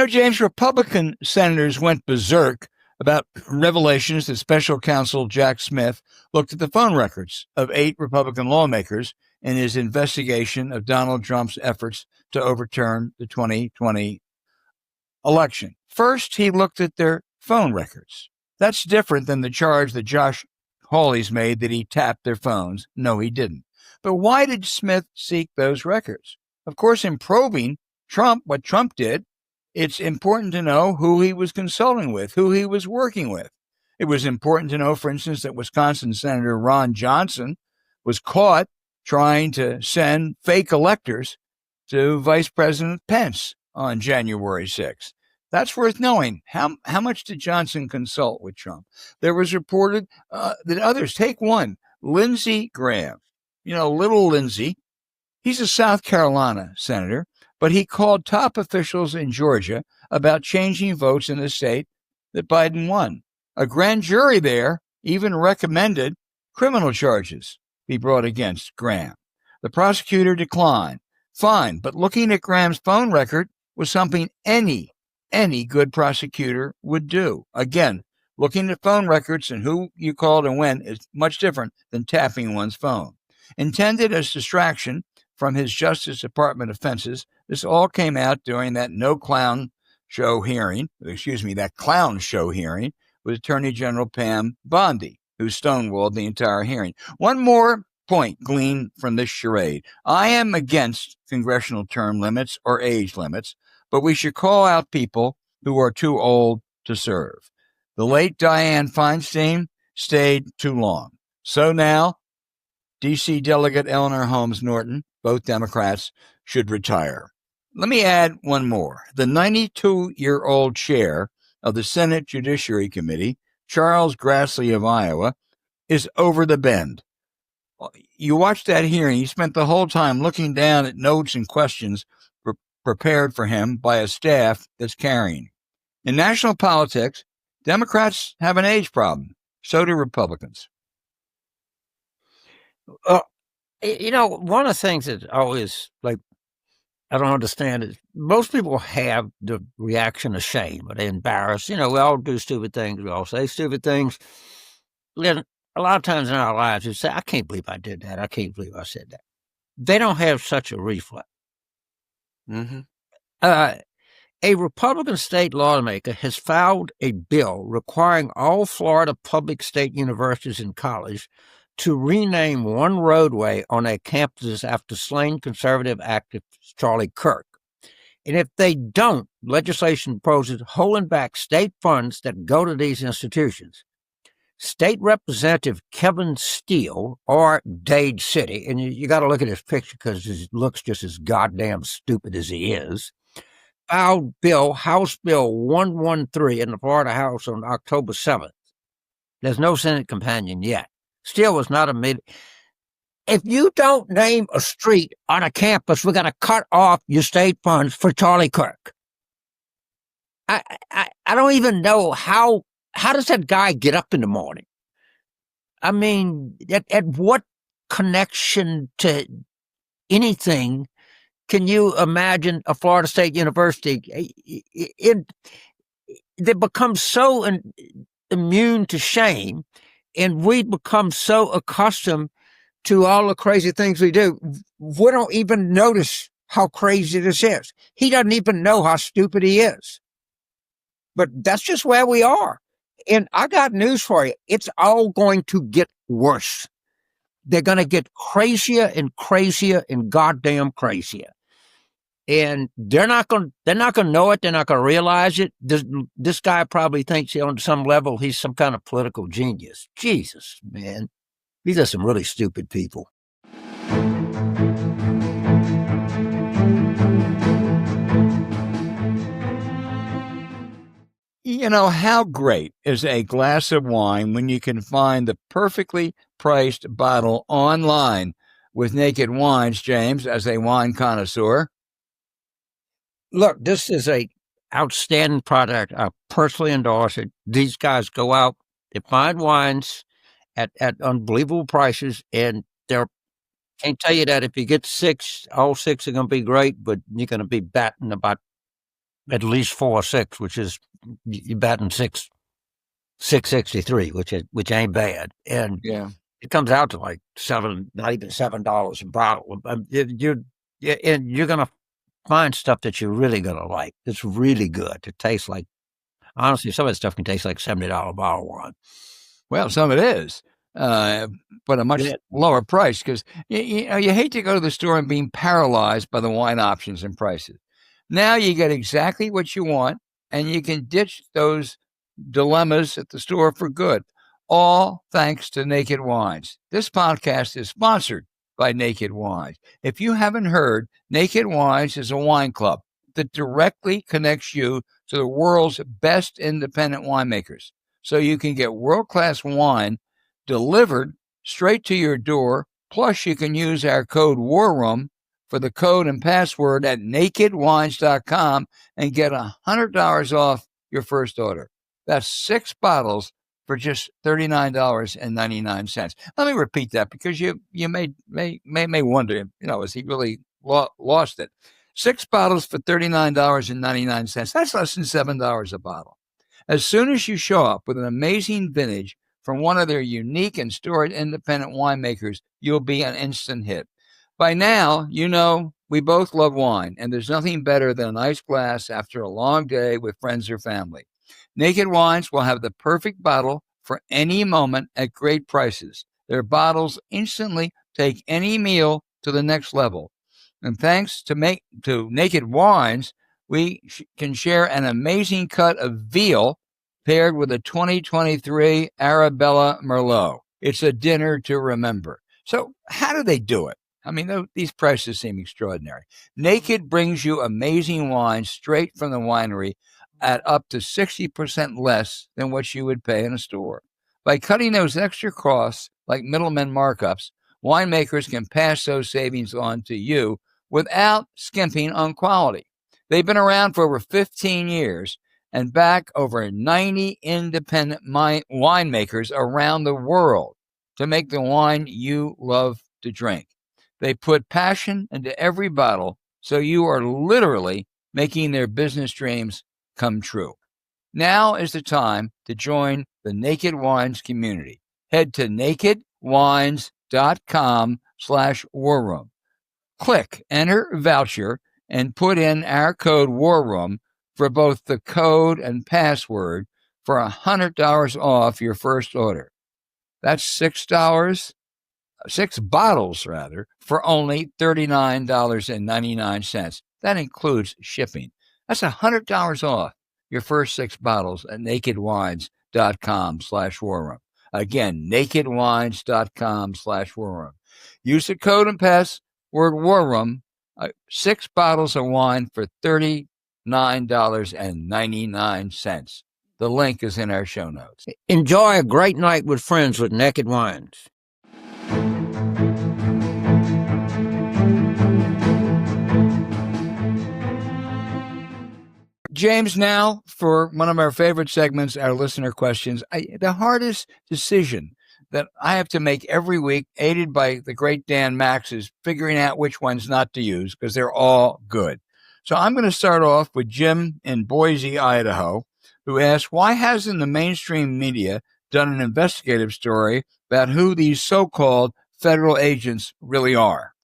James, Republican senators went berserk about revelations that special counsel Jack Smith looked at the phone records of 8 Republican lawmakers in his investigation of Donald Trump's efforts to overturn the 2020 election. First, he looked at their phone records. That's different than the charge that Josh Hawley's made that he tapped their phones. No, he didn't. But why did Smith seek those records? Of course, in probing what Trump did, it's important to know who he was consulting with, who he was working with. It was important to know, for instance, that Wisconsin Senator Ron Johnson was caught trying to send fake electors to Vice President Pence on January 6th. That's worth knowing. How much did Johnson consult with Trump? There was reported that others, take one, Lindsey Graham, little Lindsey. He's a South Carolina senator, but he called top officials in Georgia about changing votes in the state that Biden won. A grand jury there even recommended criminal charges be brought against Graham. The prosecutor declined. Fine, but looking at Graham's phone record was something any good prosecutor would do. Again, looking at phone records and who you called and when is much different than tapping one's phone. Intended as distraction from his Justice Department offenses, this all came out during that clown show hearing with Attorney General Pam Bondi, who stonewalled the entire hearing. One more point gleaned from this charade. I am against congressional term limits or age limits, but we should call out people who are too old to serve. The late Dianne Feinstein stayed too long. So now, D.C. Delegate Eleanor Holmes Norton, both Democrats, should retire. Let me add one more. The 92-year-old chair of the Senate Judiciary Committee, Charles Grassley of Iowa, is over the bend. You watched that hearing. He spent the whole time looking down at notes and questions prepared for him by a staff that's carrying. In national politics, Democrats have an age problem. So do Republicans. One of the things that always, I don't understand is most people have the reaction of shame or they're embarrassed. We all do stupid things. We all say stupid things. Then a lot of times in our lives, we say, I can't believe I did that. I can't believe I said that. They don't have such a reflex. Mm-hmm. A Republican state lawmaker has filed a bill requiring all Florida public state universities and colleges to rename one roadway on their campuses after slain conservative activist Charlie Kirk. And if they don't, legislation proposes holding back state funds that go to these institutions. State Representative Kevin Steele, or Dade City, and you got to look at his picture because he looks just as goddamn stupid as he is, filed House Bill 113 in the Florida House on October 7th. There's no Senate companion yet. Steele was not admitted. If you don't name a street on a campus, we're going to cut off your state funds for Charlie Kirk. I don't even know how does that guy get up in the morning? I mean, at what connection to anything can you imagine a Florida State University? They become so immune to shame, and we become so accustomed to all the crazy things we do. We don't even notice how crazy this is. He doesn't even know how stupid he is. But that's just where we are. And I got news for you. It's all going to get worse. They're going to get crazier and crazier and goddamn crazier. And they're not going to know it. They're not going to realize it. This guy probably thinks on some level he's some kind of political genius. Jesus, man. These are some really stupid people. You know, how great is a glass of wine when you can find the perfectly priced bottle online with Naked Wines, James, as a wine connoisseur? Look, this is a outstanding product. I personally endorse it. These guys go out, they find wines at unbelievable prices, and they're can't tell you that if you get 6, all 6 are going to be great, but you're going to be batting about at least 4 or 6, which is you're batting 663, which ain't bad. And Yeah. it comes out to like not even $7 a bottle. And you're going to find stuff that you're really going to like. It's really good. It tastes like, honestly, some of that stuff can taste like $70 bottle of wine. Well, some it is, but a much lower price because you hate to go to the store and being paralyzed by the wine options and prices. Now you get exactly what you want, and you can ditch those dilemmas at the store for good, all thanks to Naked Wines. This podcast is sponsored by Naked Wines. If you haven't heard, Naked Wines is a wine club that directly connects you to the world's best independent winemakers. So you can get world-class wine delivered straight to your door. Plus, you can use our code WARROOM for the code and password at nakedwines.com and get $100 off your first order. That's 6 bottles for just $39.99. Let me repeat that because you may wonder, is he really lost it? 6 bottles for $39.99. That's less than $7 a bottle. As soon as you show up with an amazing vintage from one of their unique and storied independent winemakers, you'll be an instant hit. By now, we both love wine, and there's nothing better than a nice glass after a long day with friends or family. Naked Wines will have the perfect bottle for any moment at great prices. Their bottles instantly take any meal to the next level. And thanks to Naked Wines, we can share an amazing cut of veal paired with a 2023 Arabella Merlot. It's a dinner to remember. So how do they do it? I mean, these prices seem extraordinary. Naked brings you amazing wine straight from the winery at up to 60% less than what you would pay in a store. By cutting those extra costs, like middlemen markups, winemakers can pass those savings on to you without skimping on quality. They've been around for over 15 years and back over 90 independent winemakers around the world to make the wine you love to drink. They put passion into every bottle, so you are literally making their business dreams come true. Now is the time to join the Naked Wines community. Head to nakedwines.com/warroom. Click Enter Voucher and put in our code WARROOM for both the code and password for $100 off your first order. That's $6, 6 bottles rather, for only $39.99. That includes shipping. That's $100 off your first 6 bottles at nakedwines.com/warroom. Again, nakedwines.com/warroom. Use the code and password WARROOM. 6 bottles of wine for $39.99. The link is in our show notes. Enjoy a great night with friends with Naked Wines. James, now for one of our favorite segments, our listener questions. The hardest decision that I have to make every week, aided by the great Dan Max, is figuring out which ones not to use because they're all good. So I'm going to start off with Jim in Boise, Idaho, who asked, why hasn't the mainstream media done an investigative story about who these so-called federal agents really are?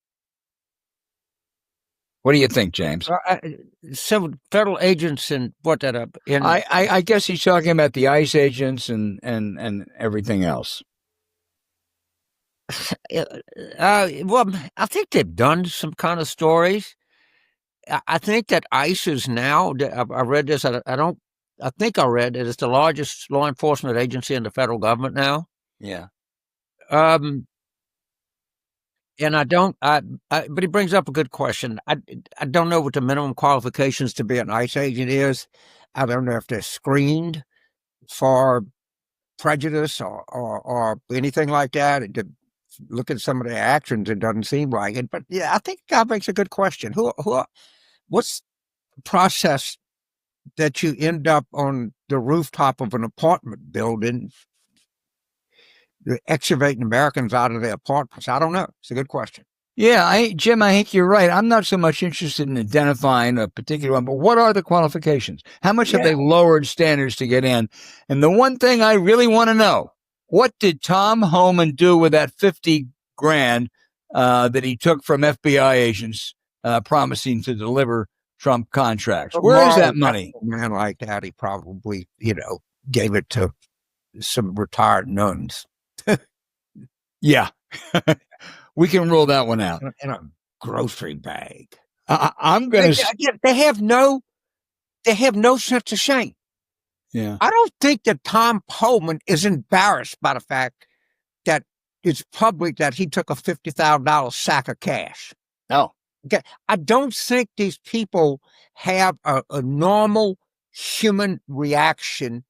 What do you think, James? So federal agents and what that up? I guess he's talking about the ICE agents and everything else. Well, I think they've done some kind of stories. I think that ICE is now. I read this. I think I read that it's the largest law enforcement agency in the federal government now. Yeah. And I don't. But he brings up a good question. I don't know what the minimum qualifications to be an ICE agent is. I don't know if they're screened for prejudice or anything like that. Look at some of their actions, it doesn't seem like it. But yeah, I think God makes a good question. What's the process that you end up on the rooftop of an apartment building, excavating Americans out of their apartments? I don't know. It's a good question. Yeah, Jim, I think you're right. I'm not so much interested in identifying a particular one, but what are the qualifications? How much have they lowered standards to get in? And the one thing I really want to know, what did Tom Homan do with that $50,000 that he took from FBI agents promising to deliver Trump contracts? Where is that money? A man like that, he probably, gave it to some retired nuns. Yeah. We can rule that one out. In a grocery bag. I'm going to. They have no sense of shame. Yeah. I don't think that Tom Homan is embarrassed by the fact that it's public that he took a $50,000 sack of cash. No. Okay. I don't think these people have a normal human reaction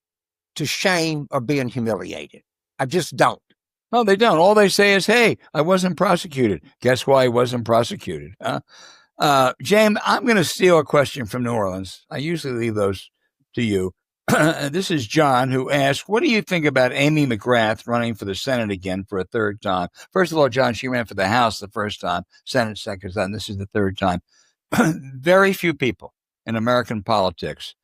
to shame or being humiliated. I just don't. No, they don't. All they say is, hey, I wasn't prosecuted. Guess why he wasn't prosecuted? James, I'm going to steal a question from New Orleans. I usually leave those to you. This is John, who asked, what do you think about Amy McGrath running for the Senate again for a third time? First of all, John, she ran for the House the first time, Senate second time. This is the third time. Very few people in American politics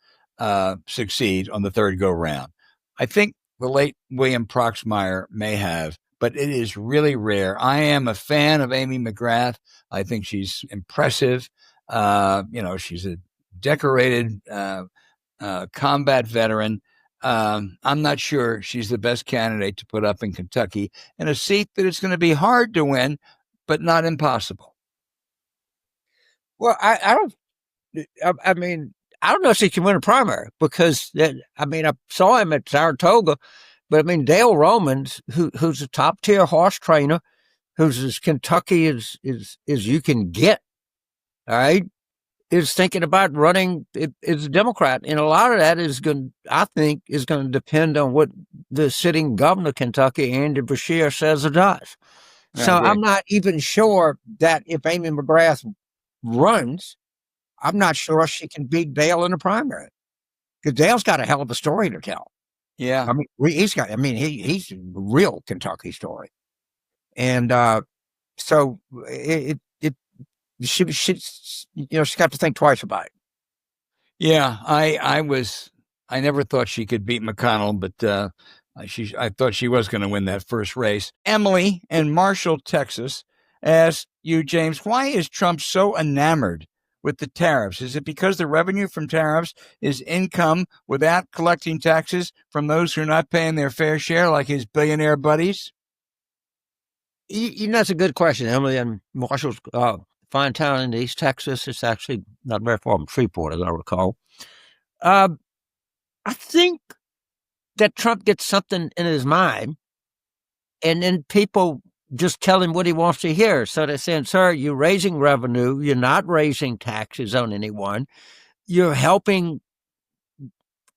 succeed on the third go-round. I think the late William Proxmire may have, but it is really rare. I am a fan of Amy McGrath. I think she's impressive. She's a decorated combat veteran. I'm not sure she's the best candidate to put up in Kentucky in a seat that it's going to be hard to win, but not impossible. Well, I don't know if he can win a primary because I saw him at Saratoga, but Dale Romans, who's a top tier horse trainer, who's as Kentucky as you can get, all right, is thinking about running as a Democrat, and a lot of that is going to depend on what the sitting governor of Kentucky, Andy Beshear, says or does. So I'm not even sure that if Amy McGrath runs, I'm not sure she can beat Dale in the primary because Dale's got a hell of a story to tell. Yeah, he's a real Kentucky story, and so she's got to think twice about it. Yeah, I never thought she could beat McConnell, but I thought she was going to win that first race. Emily in Marshall, Texas, asked you, James, why is Trump so enamored with the tariffs? Is it because the revenue from tariffs is income without collecting taxes from those who are not paying their fair share, like his billionaire buddies? That's a good question, Emily. And Marshall's fine town in East Texas. It's actually not very far from Shreveport, as I recall. I think that Trump gets something in his mind, and then people just tell him what he wants to hear. So they're saying, sir, you're raising revenue. You're not raising taxes on anyone. You're helping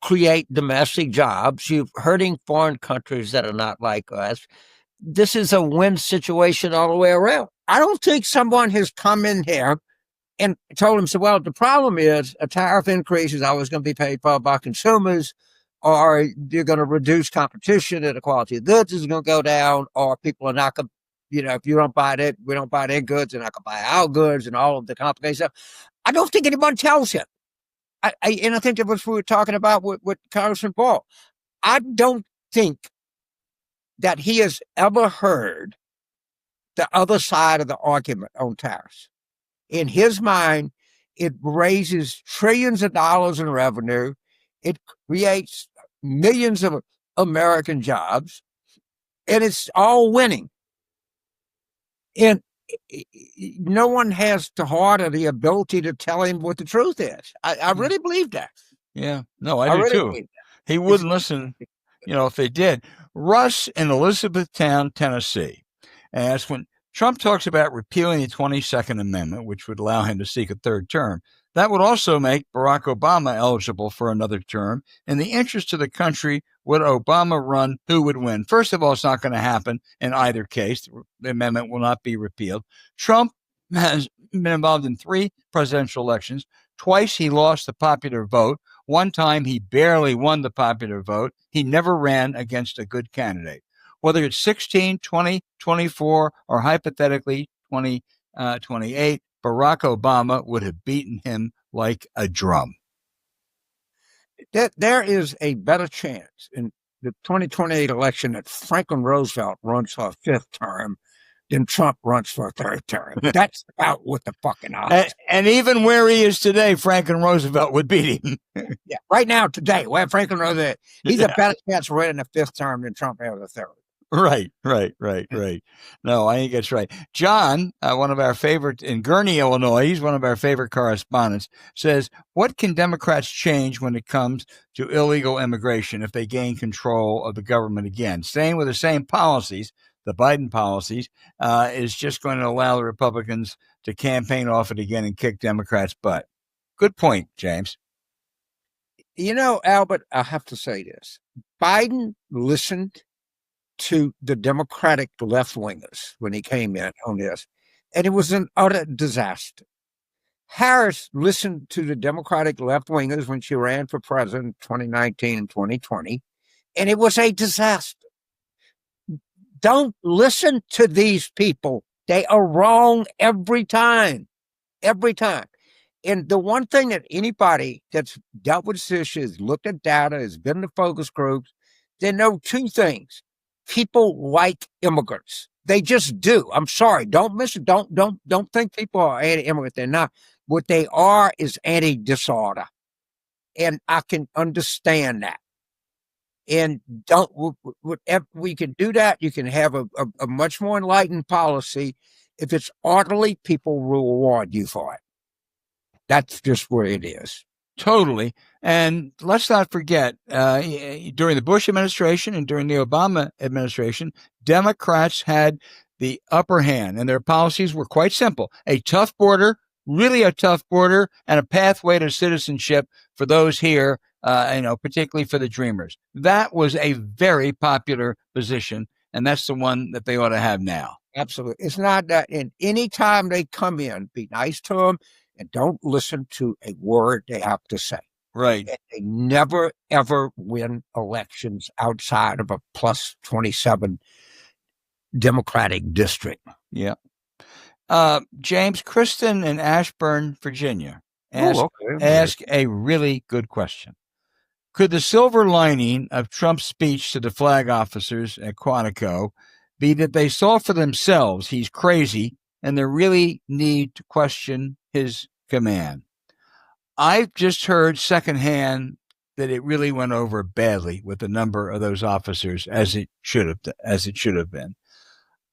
create domestic jobs. You're hurting foreign countries that are not like us. This is a win situation all the way around. I don't think someone has come in here and told him, so, well, the problem is a tariff increase is always going to be paid for by consumers, or you're going to reduce competition and the quality of goods is going to go down, or people are not going to, if you don't buy that, we don't buy their goods, they're not going to buy our goods and all of the complicated stuff. I don't think anyone tells him. And I think that what we were talking about with Congressman Boyle. I don't think that he has ever heard the other side of the argument on tariffs. In his mind, it raises trillions of dollars in revenue. It creates millions of American jobs, and it's all winning. And no one has the heart or the ability to tell him what the truth is. I really believe that. Yeah, no, I do really too. He wouldn't listen, if they did. Russ in Elizabethtown, Tennessee, asked, when Trump talks about repealing the 22nd Amendment, which would allow him to seek a third term, that would also make Barack Obama eligible for another term. In the interest of the country, would Obama run? Who would win? First of all, it's not going to happen in either case. The amendment will not be repealed. Trump has been involved in 3 presidential elections. Twice he lost the popular vote. One time he barely won the popular vote. He never ran against a good candidate. Whether it's 16, 20, 24, or hypothetically 2028, Barack Obama would have beaten him like a drum. There is a better chance in the 2028 election that Franklin Roosevelt runs for a 5th term than Trump runs for a 3rd term. That's about what the fucking odds. And even where he is today, Franklin Roosevelt would beat him. Yeah, right now, today, where Franklin Roosevelt, he's a better chance of winning a 5th term than Trump has a 3rd. Right. No, I think that's right. John, one of our favorite in Gurnee, Illinois, he's one of our favorite correspondents, says, what can Democrats change when it comes to illegal immigration if they gain control of the government again? Staying with the same policies, the Biden policies, is just going to allow the Republicans to campaign off it again and kick Democrats' butt. Good point, James. Albert, I have to say this. Biden listened to the Democratic left-wingers when he came in on this, and it was an utter disaster. Harris listened to the Democratic left-wingers when she ran for president in 2019 and 2020, and it was a disaster. Don't listen to these people. They are wrong every time. Every time. And the one thing that anybody that's dealt with this issue, has looked at data, has been to focus groups, they know 2 things. People like immigrants. They just do. I'm sorry. Don't miss it. Don't think people are anti-immigrant. They're not. What they are is anti-disorder. And I can understand that. And if we can do that, you can have a much more enlightened policy. If it's orderly, people will reward you for it. That's just where it is. Totally. And let's not forget, during the Bush administration and during the Obama administration, Democrats had the upper hand, and their policies were quite simple. A tough border, really a tough border, and a pathway to citizenship for those here, particularly for the dreamers. That was a very popular position, and that's the one that they ought to have now. Absolutely. It's not that in any time they come in, be nice to them and don't listen to a word they have to say. Right. And they never, ever win elections outside of a plus 27 Democratic district. Yeah. James, Kristen in Ashburn, Virginia, ask a really good question. Could the silver lining of Trump's speech to the flag officers at Quantico be that they saw for themselves he's crazy and they really need to question his command? I've just heard secondhand that it really went over badly with the number of those officers as it should have been.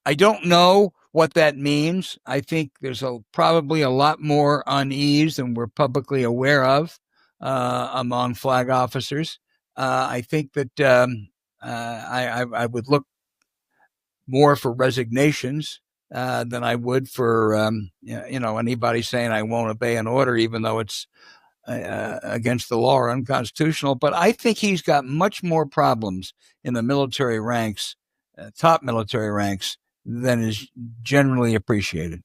I don't know what that means. I think there's probably a lot more unease than we're publicly aware of among flag officers. I think that I would look more for resignations than I would for anybody saying I won't obey an order, even though it's against the law or unconstitutional. But I think he's got much more problems in the military ranks, top military ranks, than is generally appreciated.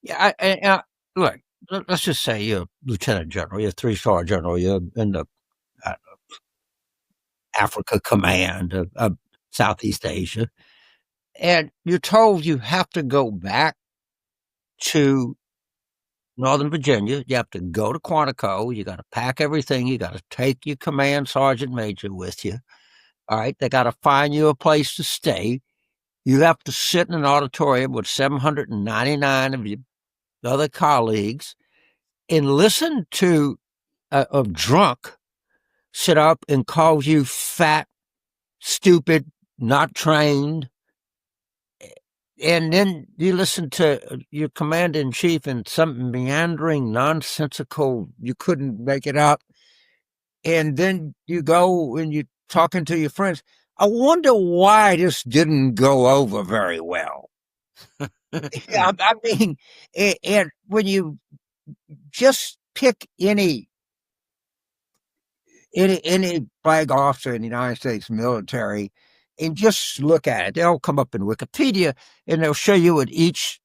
Yeah, look, let's just say you're a lieutenant general, you're a 3-star general, you're in the Africa Command of Southeast Asia, and you're told you have to go back to Northern Virginia. You have to go to Quantico. You got to pack everything. You got to take your command sergeant major with you. All right. They got to find you a place to stay. You have to sit in an auditorium with 799 of your other colleagues and listen to a drunk sit up and call you fat, stupid, not trained. And then you listen to your commander in chief and some meandering, nonsensical, you couldn't make it up. And then you go and you're talking to your friends. I wonder why this didn't go over very well. I mean, and when you just pick any flag officer in the United States military and just look at it, they'll come up in Wikipedia and they'll show you at each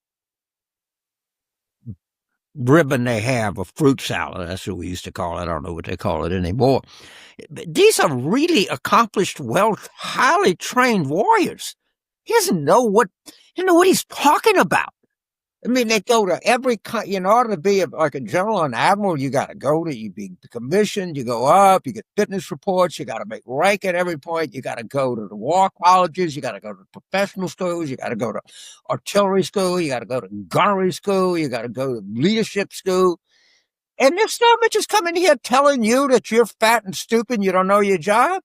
ribbon they have a fruit salad. That's what we used to call it. I don't know what they call it anymore. But these are really accomplished, highly trained warriors. He doesn't know what he's talking about. I mean, they go to every, in order to be like a general and admiral, you got to go to, you be commissioned, you go up, you get fitness reports, you got to make rank at every point, you got to go to the war colleges, you got to go to professional schools, you got to go to artillery school, you got to go to gunnery school, you got to go to leadership school. And this stuff is just coming here telling you that you're fat and stupid and you don't know your job.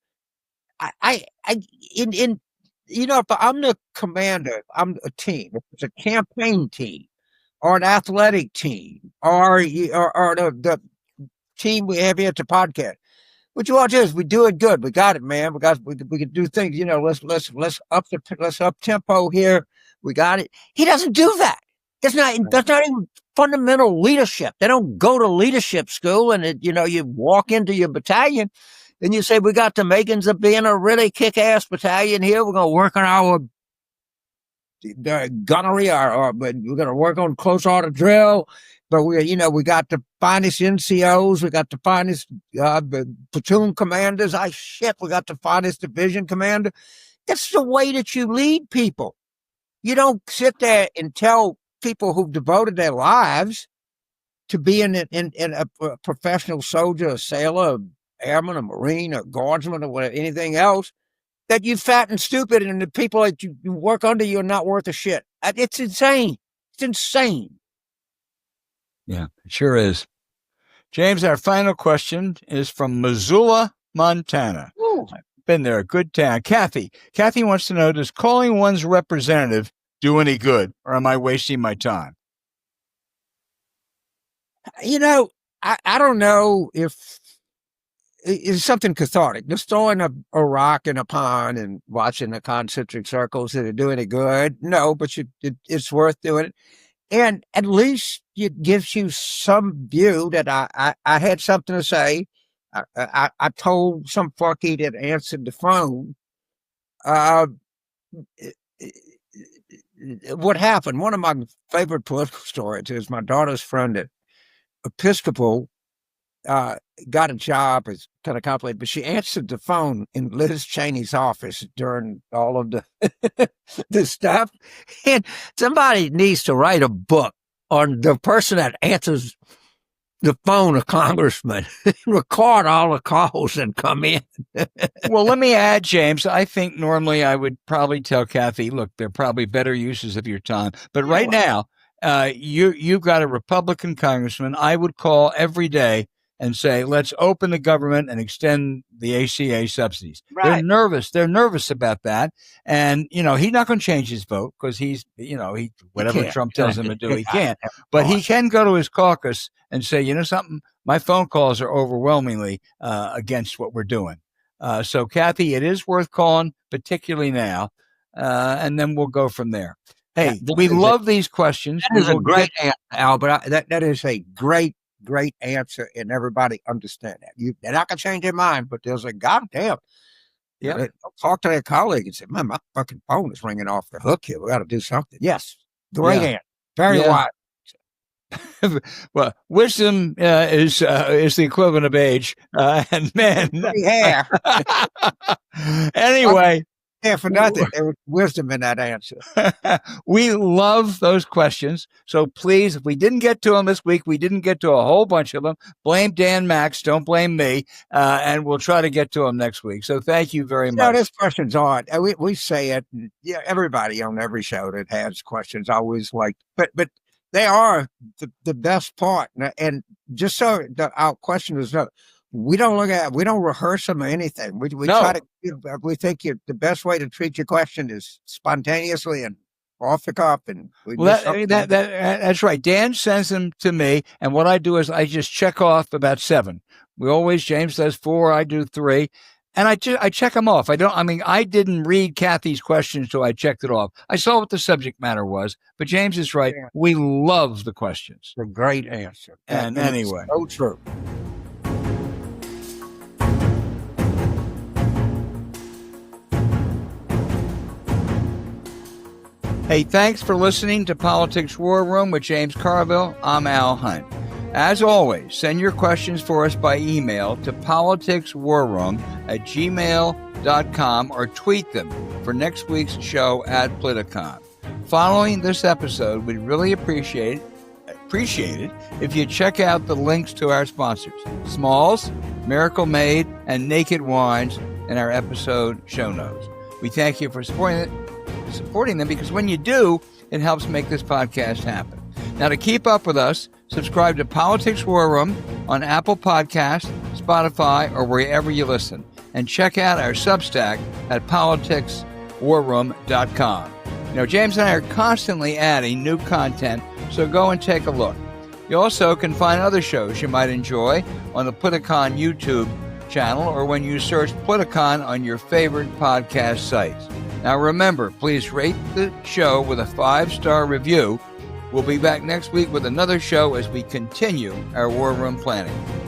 If I'm the commander, I'm a team. If it's a campaign team or an athletic team or the team we have here at the podcast, what you want to do is we do it good. We got it, man. We can do things. Let's up tempo here. We got it. He doesn't do that. That's not even fundamental leadership. They don't go to leadership school and you walk into your battalion. Then you say, we got the makings of being a really kick-ass battalion here. We're going to work on our gunnery, but we're going to work on close order drill. But we got the finest NCOs. We got the finest platoon commanders. We got the finest division commander. That's the way that you lead people. You don't sit there and tell people who've devoted their lives to being in a professional soldier, a sailor, airman, a marine, a guardsman, or whatever, anything else, that you're fat and stupid and the people that you work under you are not worth a shit. It's insane. It's insane. Yeah, it sure is. James, our final question is from Missoula, Montana. Ooh. Been there, a good town. Kathy wants to know, does calling one's representative do any good, or am I wasting my time? I don't know if it's something cathartic. Just throwing a rock in a pond and watching the concentric circles, did it do any good? No, but it's worth doing it. And at least it gives you some view that I had something to say. I told some fucky that answered the phone what happened. One of my favorite political stories is my daughter's friend at Episcopal got a job. It's kind of complicated, but she answered the phone in Liz Cheney's office during all of the stuff. And somebody needs to write a book on the person that answers the phone of congressman, record all the calls and come in. Well, let me add, James, I think normally I would probably tell Kathy, look, there are probably better uses of your time. But right now, you've got a Republican congressman. I would call every day and say, let's open the government and extend the ACA subsidies. Right. They're nervous about that. And, he's not going to change his vote because he's, whatever Trump tells him to do, he can't. But he can go to his caucus and say, something, my phone calls are overwhelmingly against what we're doing. So, Kathy, it is worth calling, particularly now. And then we'll go from there. Hey, we love these questions. That is a great answer, Al, but that is a great answer, and everybody understand that. They're not gonna change their mind, but there's a goddamn. Yeah, talk to their colleague and say, "Man, my fucking phone is ringing off the hook here. We got to do something." Yes, great answer, very wise. well, wisdom is the equivalent of age, and men. Yeah. Anyway. Yeah, for nothing. There was wisdom in that answer. We love those questions. So please, if we didn't get to them this week, we didn't get to a whole bunch of them. Blame Dan Max. Don't blame me. And we'll try to get to them next week. So thank you very much. This question's odd. We say it. Yeah, everybody on every show that has questions always like, but they are the best part. And just so our question is we don't rehearse them or anything. We try to. We think the best way to treat your question is spontaneously and off the cuff. And that's right. Dan sends them to me, and what I do is I just check off about 7. James does 4, I do 3, and I check them off. I didn't read Kathy's questions, so I checked it off. I saw what the subject matter was, but James is right. Yeah. We love the questions. A great answer. And anyway, so true. Hey, thanks for listening to Politics War Room with James Carville. I'm Al Hunt. As always, send your questions for us by email to politicswarroom@gmail.com or tweet them for next week's show at Politicon. Following this episode, we'd really appreciate it if you check out the links to our sponsors, Smalls, Miracle Made, and Naked Wines in our episode show notes. We thank you for supporting them because when you do, it helps make this podcast happen. Now, to keep up with us, subscribe to Politics War Room on Apple Podcasts, Spotify, or wherever you listen. And check out our Substack at politicswarroom.com. James and I are constantly adding new content, so go and take a look. You also can find other shows you might enjoy on the Politicon YouTube channel or when you search Politicon on your favorite podcast sites. Now remember, please rate the show with a 5-star review. We'll be back next week with another show as we continue our War Room planning.